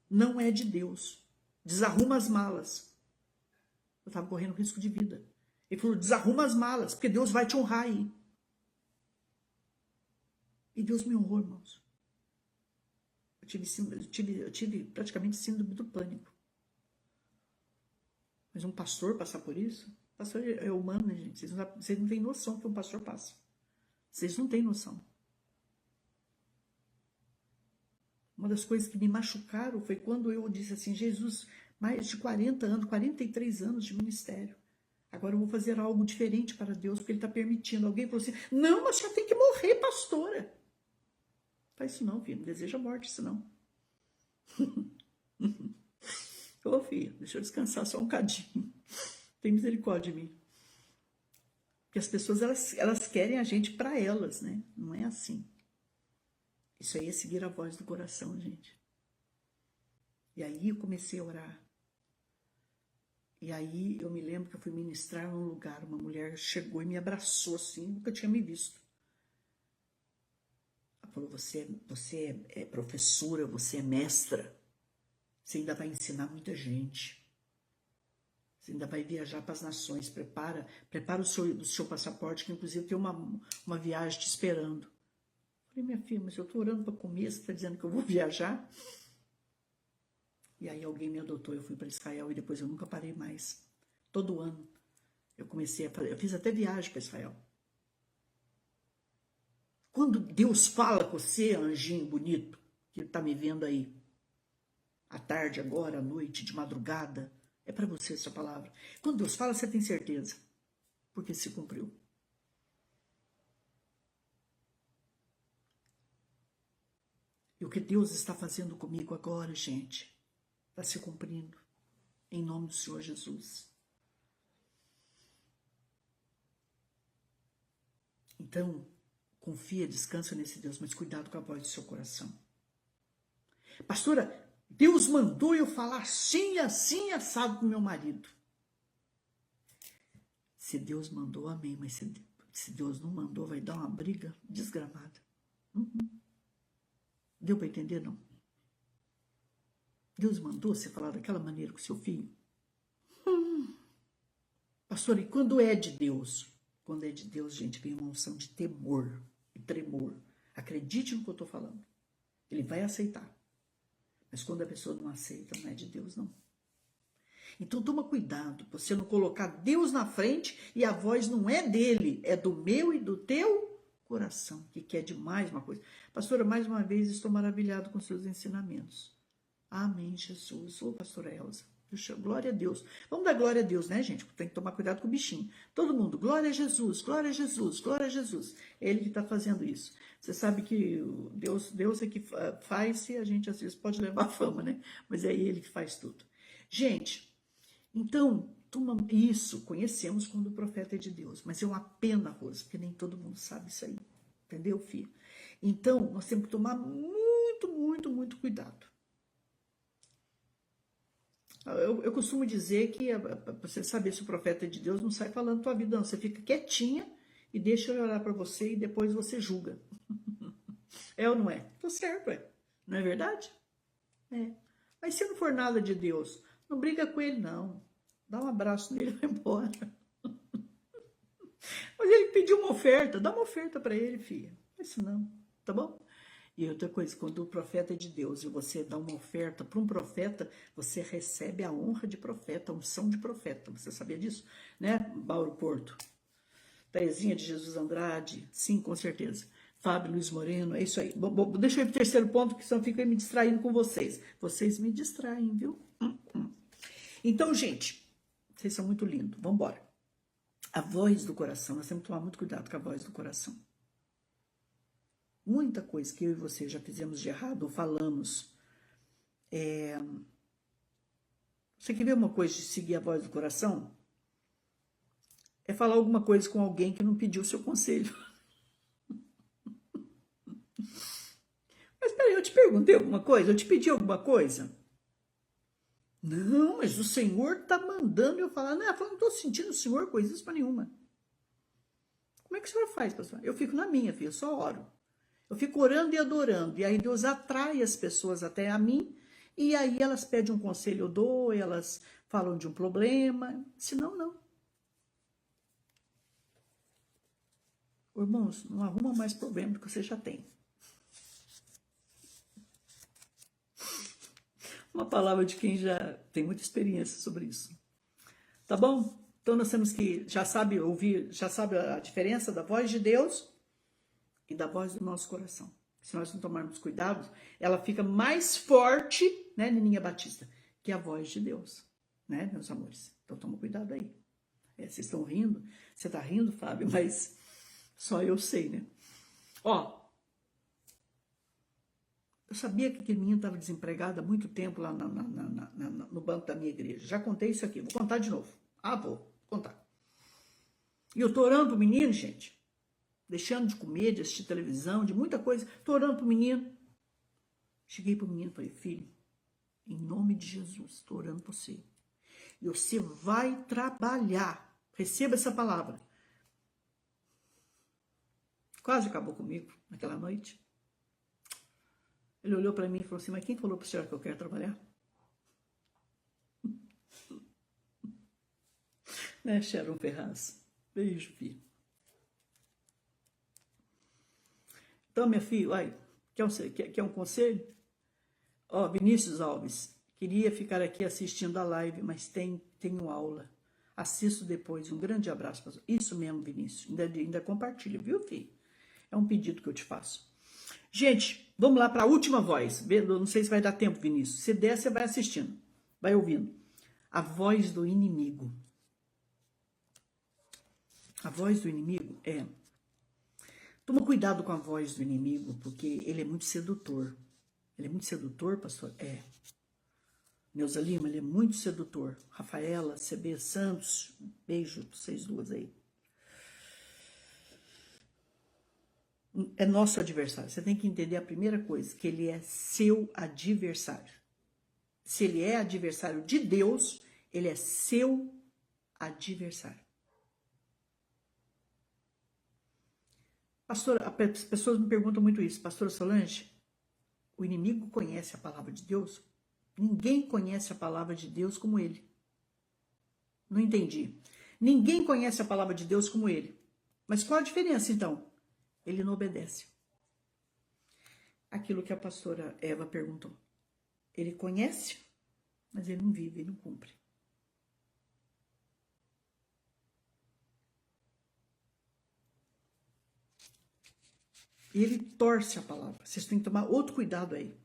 Não é de Deus. Desarruma as malas. Eu estava correndo risco de vida. Ele falou: desarruma as malas, porque Deus vai te honrar aí. E Deus me honrou, irmãos. Eu tive praticamente síndrome do pânico. Mas um pastor passar por isso? Pastor é humano, né, gente? Vocês não têm noção que um pastor passa. Vocês não têm noção. Uma das coisas que me machucaram foi quando eu disse assim: Jesus, mais de 40 anos, 43 anos de ministério. Agora eu vou fazer algo diferente para Deus, porque Ele está permitindo. Alguém falou assim: não, mas você tem que morrer, pastora. Faz isso não, filho, não deseja morte, isso não. Ô, filho, deixa eu descansar só um cadinho. Tem misericórdia de mim. Porque as pessoas, elas querem a gente para elas, né? Não é assim. Isso aí é seguir a voz do coração, gente. E aí eu comecei a orar. E aí eu me lembro que eu fui ministrar num lugar, uma mulher chegou e me abraçou assim, nunca tinha me visto. Ela falou: você é professora, você é mestra, você ainda vai ensinar muita gente. Você ainda vai viajar para as nações, prepara o seu passaporte, que inclusive tem uma viagem te esperando. Eu falei: minha filha, mas eu estou orando para comer, você está dizendo que eu vou viajar? E aí alguém me adotou, eu fui para Israel e depois eu nunca parei mais. Todo ano eu comecei a fazer, eu fiz até viagem para Israel. Quando Deus fala com você, anjinho bonito, que está me vendo aí, à tarde, agora, à noite, de madrugada, é para você essa palavra. Quando Deus fala, você tem certeza, porque se cumpriu. E o que Deus está fazendo comigo agora, gente, está se cumprindo, em nome do Senhor Jesus. Então, confia, descansa nesse Deus, mas cuidado com a voz do seu coração. Pastora, Deus mandou eu falar assim, assim, assado com meu marido. Se Deus mandou, amém, mas se Deus não mandou, vai dar uma briga desgramada. Deu para entender, não? Deus mandou você falar daquela maneira com seu filho? Pastor, e quando é de Deus? Quando é de Deus, gente, vem uma unção de temor e tremor. Acredite no que eu estou falando. Ele vai aceitar. Mas quando a pessoa não aceita, não é de Deus, não. Então toma cuidado, você não colocar Deus na frente e a voz não é dele, é do meu e do teu coração, que quer demais uma coisa. Pastora, mais uma vez estou maravilhado com seus ensinamentos. Amém, Jesus. Ô, pastora Elza, glória a Deus. Vamos dar glória a Deus, né, gente? Tem que tomar cuidado com o bichinho. Todo mundo, glória a Jesus, glória a Jesus, glória a Jesus. É ele que está fazendo isso. Você sabe que Deus é que faz e a gente às vezes pode levar fama, né? Mas é ele que faz tudo. Gente, então, isso, conhecemos quando o profeta é de Deus, mas é uma pena, Rosa, porque nem todo mundo sabe isso aí, entendeu, filho? Então, nós temos que tomar muito, muito, muito cuidado. Eu costumo dizer que, para você saber se o profeta é de Deus, não sai falando tua vida, não. Você fica quietinha e deixa ele orar para você e depois você julga. É ou não é? Tô certo, é. Não é verdade? É. Mas se não for nada de Deus, não briga com ele, não. Dá um abraço nele e vai embora. Mas ele pediu uma oferta, dá uma oferta para ele, filha. Isso não, tá bom? E outra coisa, quando o profeta é de Deus e você dá uma oferta para um profeta, você recebe a honra de profeta, a unção de profeta. Você sabia disso? Né, Bauro Porto? Terezinha de Jesus Andrade, sim, com certeza. Fábio Luiz Moreno, é isso aí. Deixa eu ir para o terceiro ponto, que senão fico me distraindo com vocês. Vocês me distraem, viu? Então, gente, vocês são muito lindos. Vamos embora. A voz do coração, nós temos que tomar muito cuidado com a voz do coração. Muita coisa que eu e você já fizemos de errado ou falamos. Você quer ver uma coisa de seguir a voz do coração? É falar alguma coisa com alguém que não pediu o seu conselho. Mas peraí, eu te perguntei alguma coisa? Eu te pedi alguma coisa? Não, mas o Senhor está mandando eu falar. Não, eu não estou sentindo o Senhor coisíssima nenhuma. Como é que o Senhor faz, pastor? Eu fico na minha, filha, eu só oro. Eu fico orando e adorando. E aí Deus atrai as pessoas até a mim. E aí elas pedem um conselho, eu dou, elas falam de um problema. Senão, não. Irmãos, não arruma mais problema do que você já tem. Uma palavra de quem já tem muita experiência sobre isso. Tá bom? Então nós temos que, já sabe ouvir, já sabe a diferença da voz de Deus e da voz do nosso coração. Se nós não tomarmos cuidado, ela fica mais forte, né, Nininha Batista, que a voz de Deus, né, meus amores? Então toma cuidado aí. Vocês estão rindo? Você tá rindo, Fábio? Mas só eu sei, né? Ó, eu sabia que aquele menino estava desempregado há muito tempo lá no banco da minha igreja. Já contei isso aqui, vou contar de novo. Vou contar. E eu tô orando pro menino, gente. Deixando de comer, de assistir televisão, de muita coisa. Tô orando pro menino. Cheguei pro menino e falei, filho, em nome de Jesus, tô orando por você. E você vai trabalhar. Receba essa palavra. Quase acabou comigo naquela noite. Ele olhou para mim e falou assim, mas quem falou para o senhor que eu quero trabalhar? Né, Sharon Ferraz? Beijo, filho. Então, minha filha, quer um conselho? Ó, Vinícius Alves, Queria ficar aqui assistindo a live, mas tenho aula. Assisto depois. Um grande abraço, pastor. Isso mesmo, Vinícius. Ainda compartilha, viu, filho? É um pedido que eu te faço. Gente, vamos lá para a última voz. Não sei se vai dar tempo, Vinícius. Se der, você vai assistindo. Vai ouvindo. A voz do inimigo. A voz do inimigo é... Toma cuidado com a voz do inimigo, porque ele é muito sedutor. Ele é muito sedutor, pastor? É. Neuza Lima, ele é muito sedutor. Rafaela, CB Santos, beijo para vocês duas aí. É nosso adversário. Você tem que entender a primeira coisa, que ele é seu adversário. Se ele é adversário de Deus, ele é seu adversário. Pastora, as pessoas me perguntam muito isso. Pastora Solange, o inimigo conhece a palavra de Deus? Ninguém conhece a palavra de Deus como ele. Não entendi. Ninguém conhece a palavra de Deus como ele. Mas qual a diferença, então? Ele não obedece. Aquilo que a pastora Eva perguntou. Ele conhece, mas ele não vive, ele não cumpre. E ele torce a palavra. Vocês têm que tomar outro cuidado aí.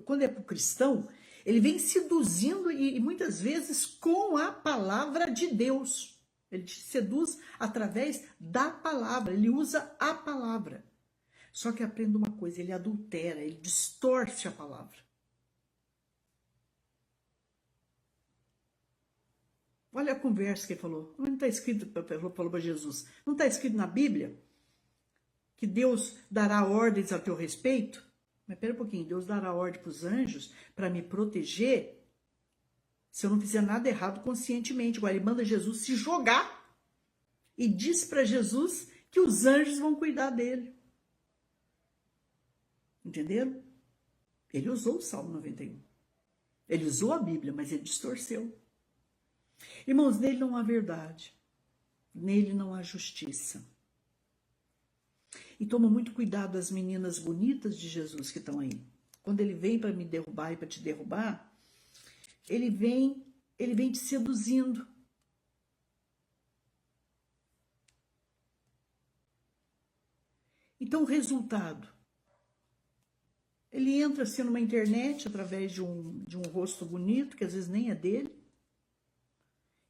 Quando é para o cristão, ele vem seduzindo e muitas vezes com a palavra de Deus. Ele te seduz através da palavra, ele usa a palavra. Só que aprenda uma coisa, ele adultera, ele distorce a palavra. Olha a conversa que ele falou. Não está escrito, falou para Jesus, não está escrito na Bíblia que Deus dará ordens a teu respeito? Mas espera um pouquinho, Deus dará ordem para os anjos para me proteger se eu não fizer nada errado conscientemente. Agora ele manda Jesus se jogar e diz para Jesus que os anjos vão cuidar dele. Entenderam? Ele usou o Salmo 91. Ele usou a Bíblia, mas ele distorceu. Irmãos, nele não há verdade. Nele não há justiça. E toma muito cuidado as meninas bonitas de Jesus que estão aí. Quando ele vem para me derrubar e para te derrubar, ele vem te seduzindo. Então, o resultado, ele entra assim numa internet através de um rosto bonito, que às vezes nem é dele,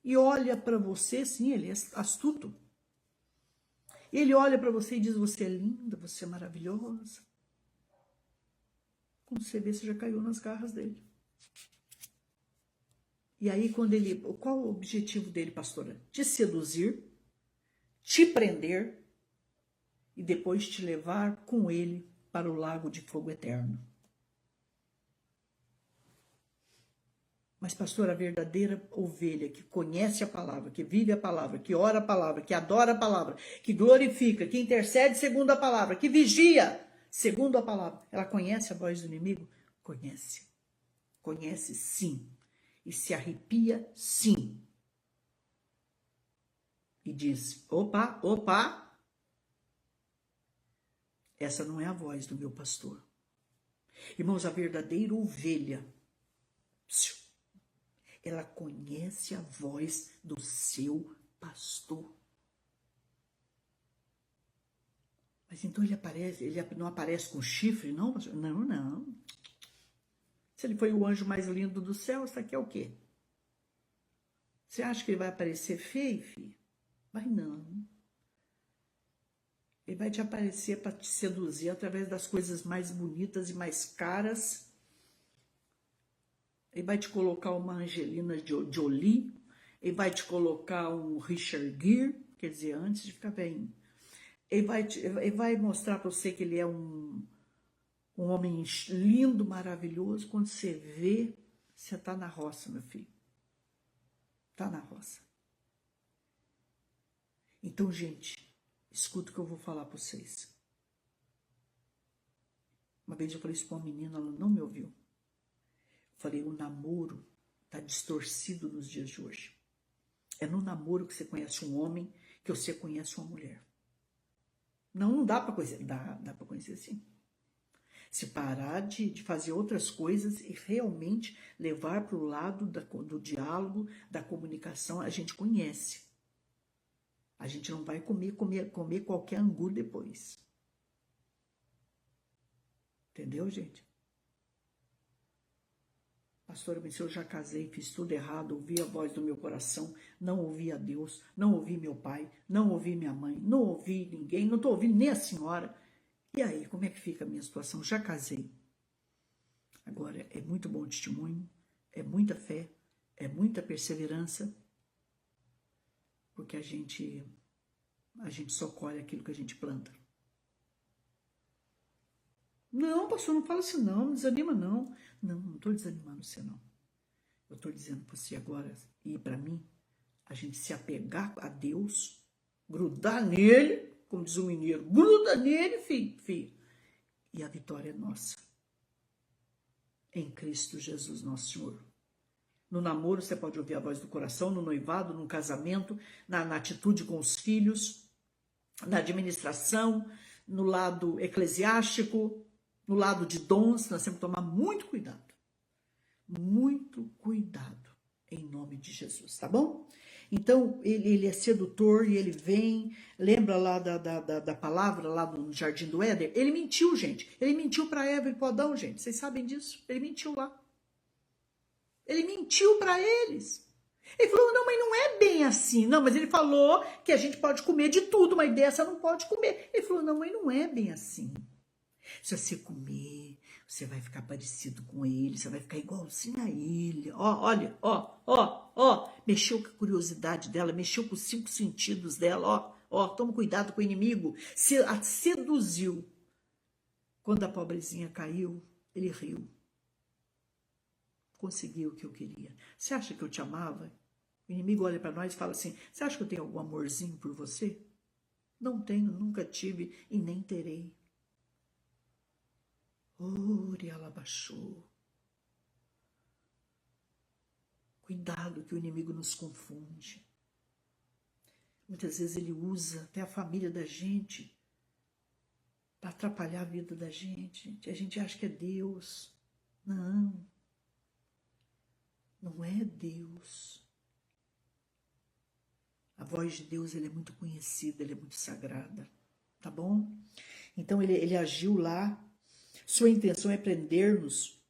e olha para você, sim, ele é astuto. Ele olha para você e diz, você é linda, você é maravilhosa. Quando você vê, você já caiu nas garras dele. E aí, qual o objetivo dele, pastora? Te seduzir, te prender e depois te levar com ele para o lago de fogo eterno. Mas, pastor, a verdadeira ovelha que conhece a palavra, que vive a palavra, que ora a palavra, que adora a palavra, que glorifica, que intercede segundo a palavra, que vigia segundo a palavra, ela conhece a voz do inimigo? Conhece. Conhece sim. E se arrepia sim. E diz, opa, essa não é a voz do meu pastor. Irmãos, a verdadeira ovelha, ela conhece a voz do seu pastor. Mas então ele não aparece com chifre, não? Não. Se ele foi o anjo mais lindo do céu, isso aqui é o quê? Você acha que ele vai aparecer feio, filho? Vai não. Ele vai te aparecer para te seduzir através das coisas mais bonitas e mais caras. Ele vai te colocar uma Angelina Jolie, ele vai te colocar um Richard Gere, quer dizer, antes de ficar bem. Ele vai mostrar para você que ele é um homem lindo, maravilhoso. Quando você vê, você está na roça, meu filho. Está na roça. Então, gente, escuta o que eu vou falar para vocês. Uma vez eu falei isso para uma menina, ela não me ouviu. Falei, o namoro está distorcido nos dias de hoje. É no namoro que você conhece um homem, que você conhece uma mulher. Não dá para conhecer. Dá para conhecer sim. Se parar de fazer outras coisas e realmente levar para o lado do diálogo, da comunicação, a gente conhece. A gente não vai comer qualquer angu depois. Entendeu, gente? Pastora, mas eu já casei, fiz tudo errado, ouvi a voz do meu coração, não ouvi a Deus, não ouvi meu pai, não ouvi minha mãe, não ouvi ninguém, não estou ouvindo nem a senhora. E aí, como é que fica a minha situação? Já casei. Agora, é muito bom testemunho, é muita fé, é muita perseverança, porque a gente só colhe aquilo que a gente planta. Não, pastor, não fala assim não desanima não. Não estou desanimando você não. Eu estou dizendo para você agora, e para mim, a gente se apegar a Deus, grudar nele, como diz o mineiro, gruda nele, filho. E a vitória é nossa. Em Cristo Jesus, nosso Senhor. No namoro você pode ouvir a voz do coração, no noivado, no casamento, na atitude com os filhos, na administração, no lado eclesiástico, no lado de dons. Nós temos que tomar muito cuidado. Muito cuidado, em nome de Jesus, tá bom? Então, ele é sedutor e ele vem, lembra lá da palavra, lá no Jardim do Éden? Ele mentiu, gente. Ele mentiu para Eva e para Adão, gente. Vocês sabem disso? Ele mentiu lá. Ele mentiu para eles. Ele falou, não, mas não é bem assim. Não, mas ele falou que a gente pode comer de tudo, mas dessa não pode comer. Ele falou, não, mas não é bem assim. Se você comer, você vai ficar parecido com ele, você vai ficar igualzinho a ele. Olha, mexeu com a curiosidade dela, mexeu com os 5 sentidos dela, toma cuidado com o inimigo. A seduziu. Quando a pobrezinha caiu, ele riu. Consegui o que eu queria. Você acha que eu te amava? O inimigo olha para nós e fala assim, você acha que eu tenho algum amorzinho por você? Não tenho, nunca tive e nem terei. Ore, ela baixou. Cuidado que o inimigo nos confunde. Muitas vezes ele usa até a família da gente para atrapalhar a vida da gente. A gente acha que é Deus. Não. Não é Deus. A voz de Deus ele é muito conhecida, ele é muito sagrada. Tá bom? Então ele agiu lá. Sua intenção é prender-nos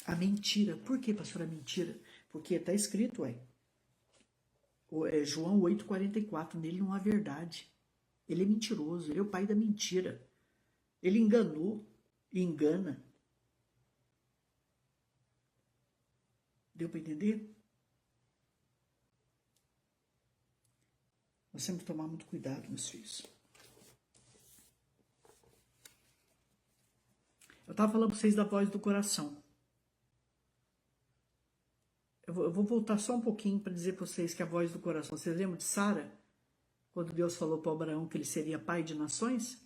a mentira. Por que, pastora, a mentira? Porque está escrito, João 8,44, nele não há verdade. Ele é mentiroso, ele é o pai da mentira. Ele enganou e engana. Deu para entender? Nós temos que tomar muito cuidado, meus filhos. Eu estava falando para vocês da voz do coração. Eu vou voltar só um pouquinho para dizer para vocês que a voz do coração. Vocês lembram de Sara? Quando Deus falou para Abraão que ele seria pai de nações?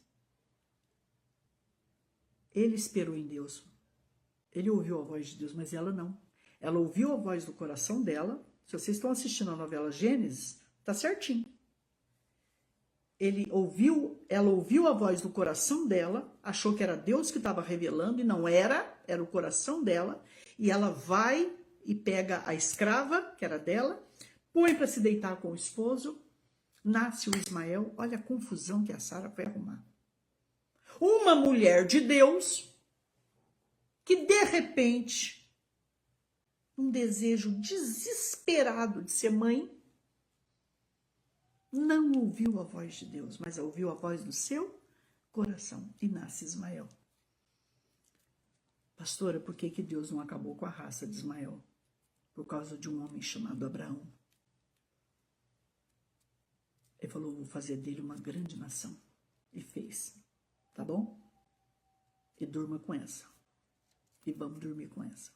Ele esperou em Deus. Ele ouviu a voz de Deus, mas ela não. Ela ouviu a voz do coração dela. Se vocês estão assistindo a novela Gênesis, tá certinho. Ela ouviu a voz do coração dela, achou que era Deus que estava revelando e não era o coração dela. E ela vai e pega a escrava, que era dela, põe para se deitar com o esposo, nasce o Ismael. Olha a confusão que a Sara foi arrumar. Uma mulher de Deus que de repente, um desejo desesperado de ser mãe, não ouviu a voz de Deus, mas ouviu a voz do seu coração e nasce Ismael. Pastora, por que Deus não acabou com a raça de Ismael? Por causa de um homem chamado Abraão. Ele falou, vou fazer dele uma grande nação. E fez. Tá bom? E durma com essa. E vamos dormir com essa.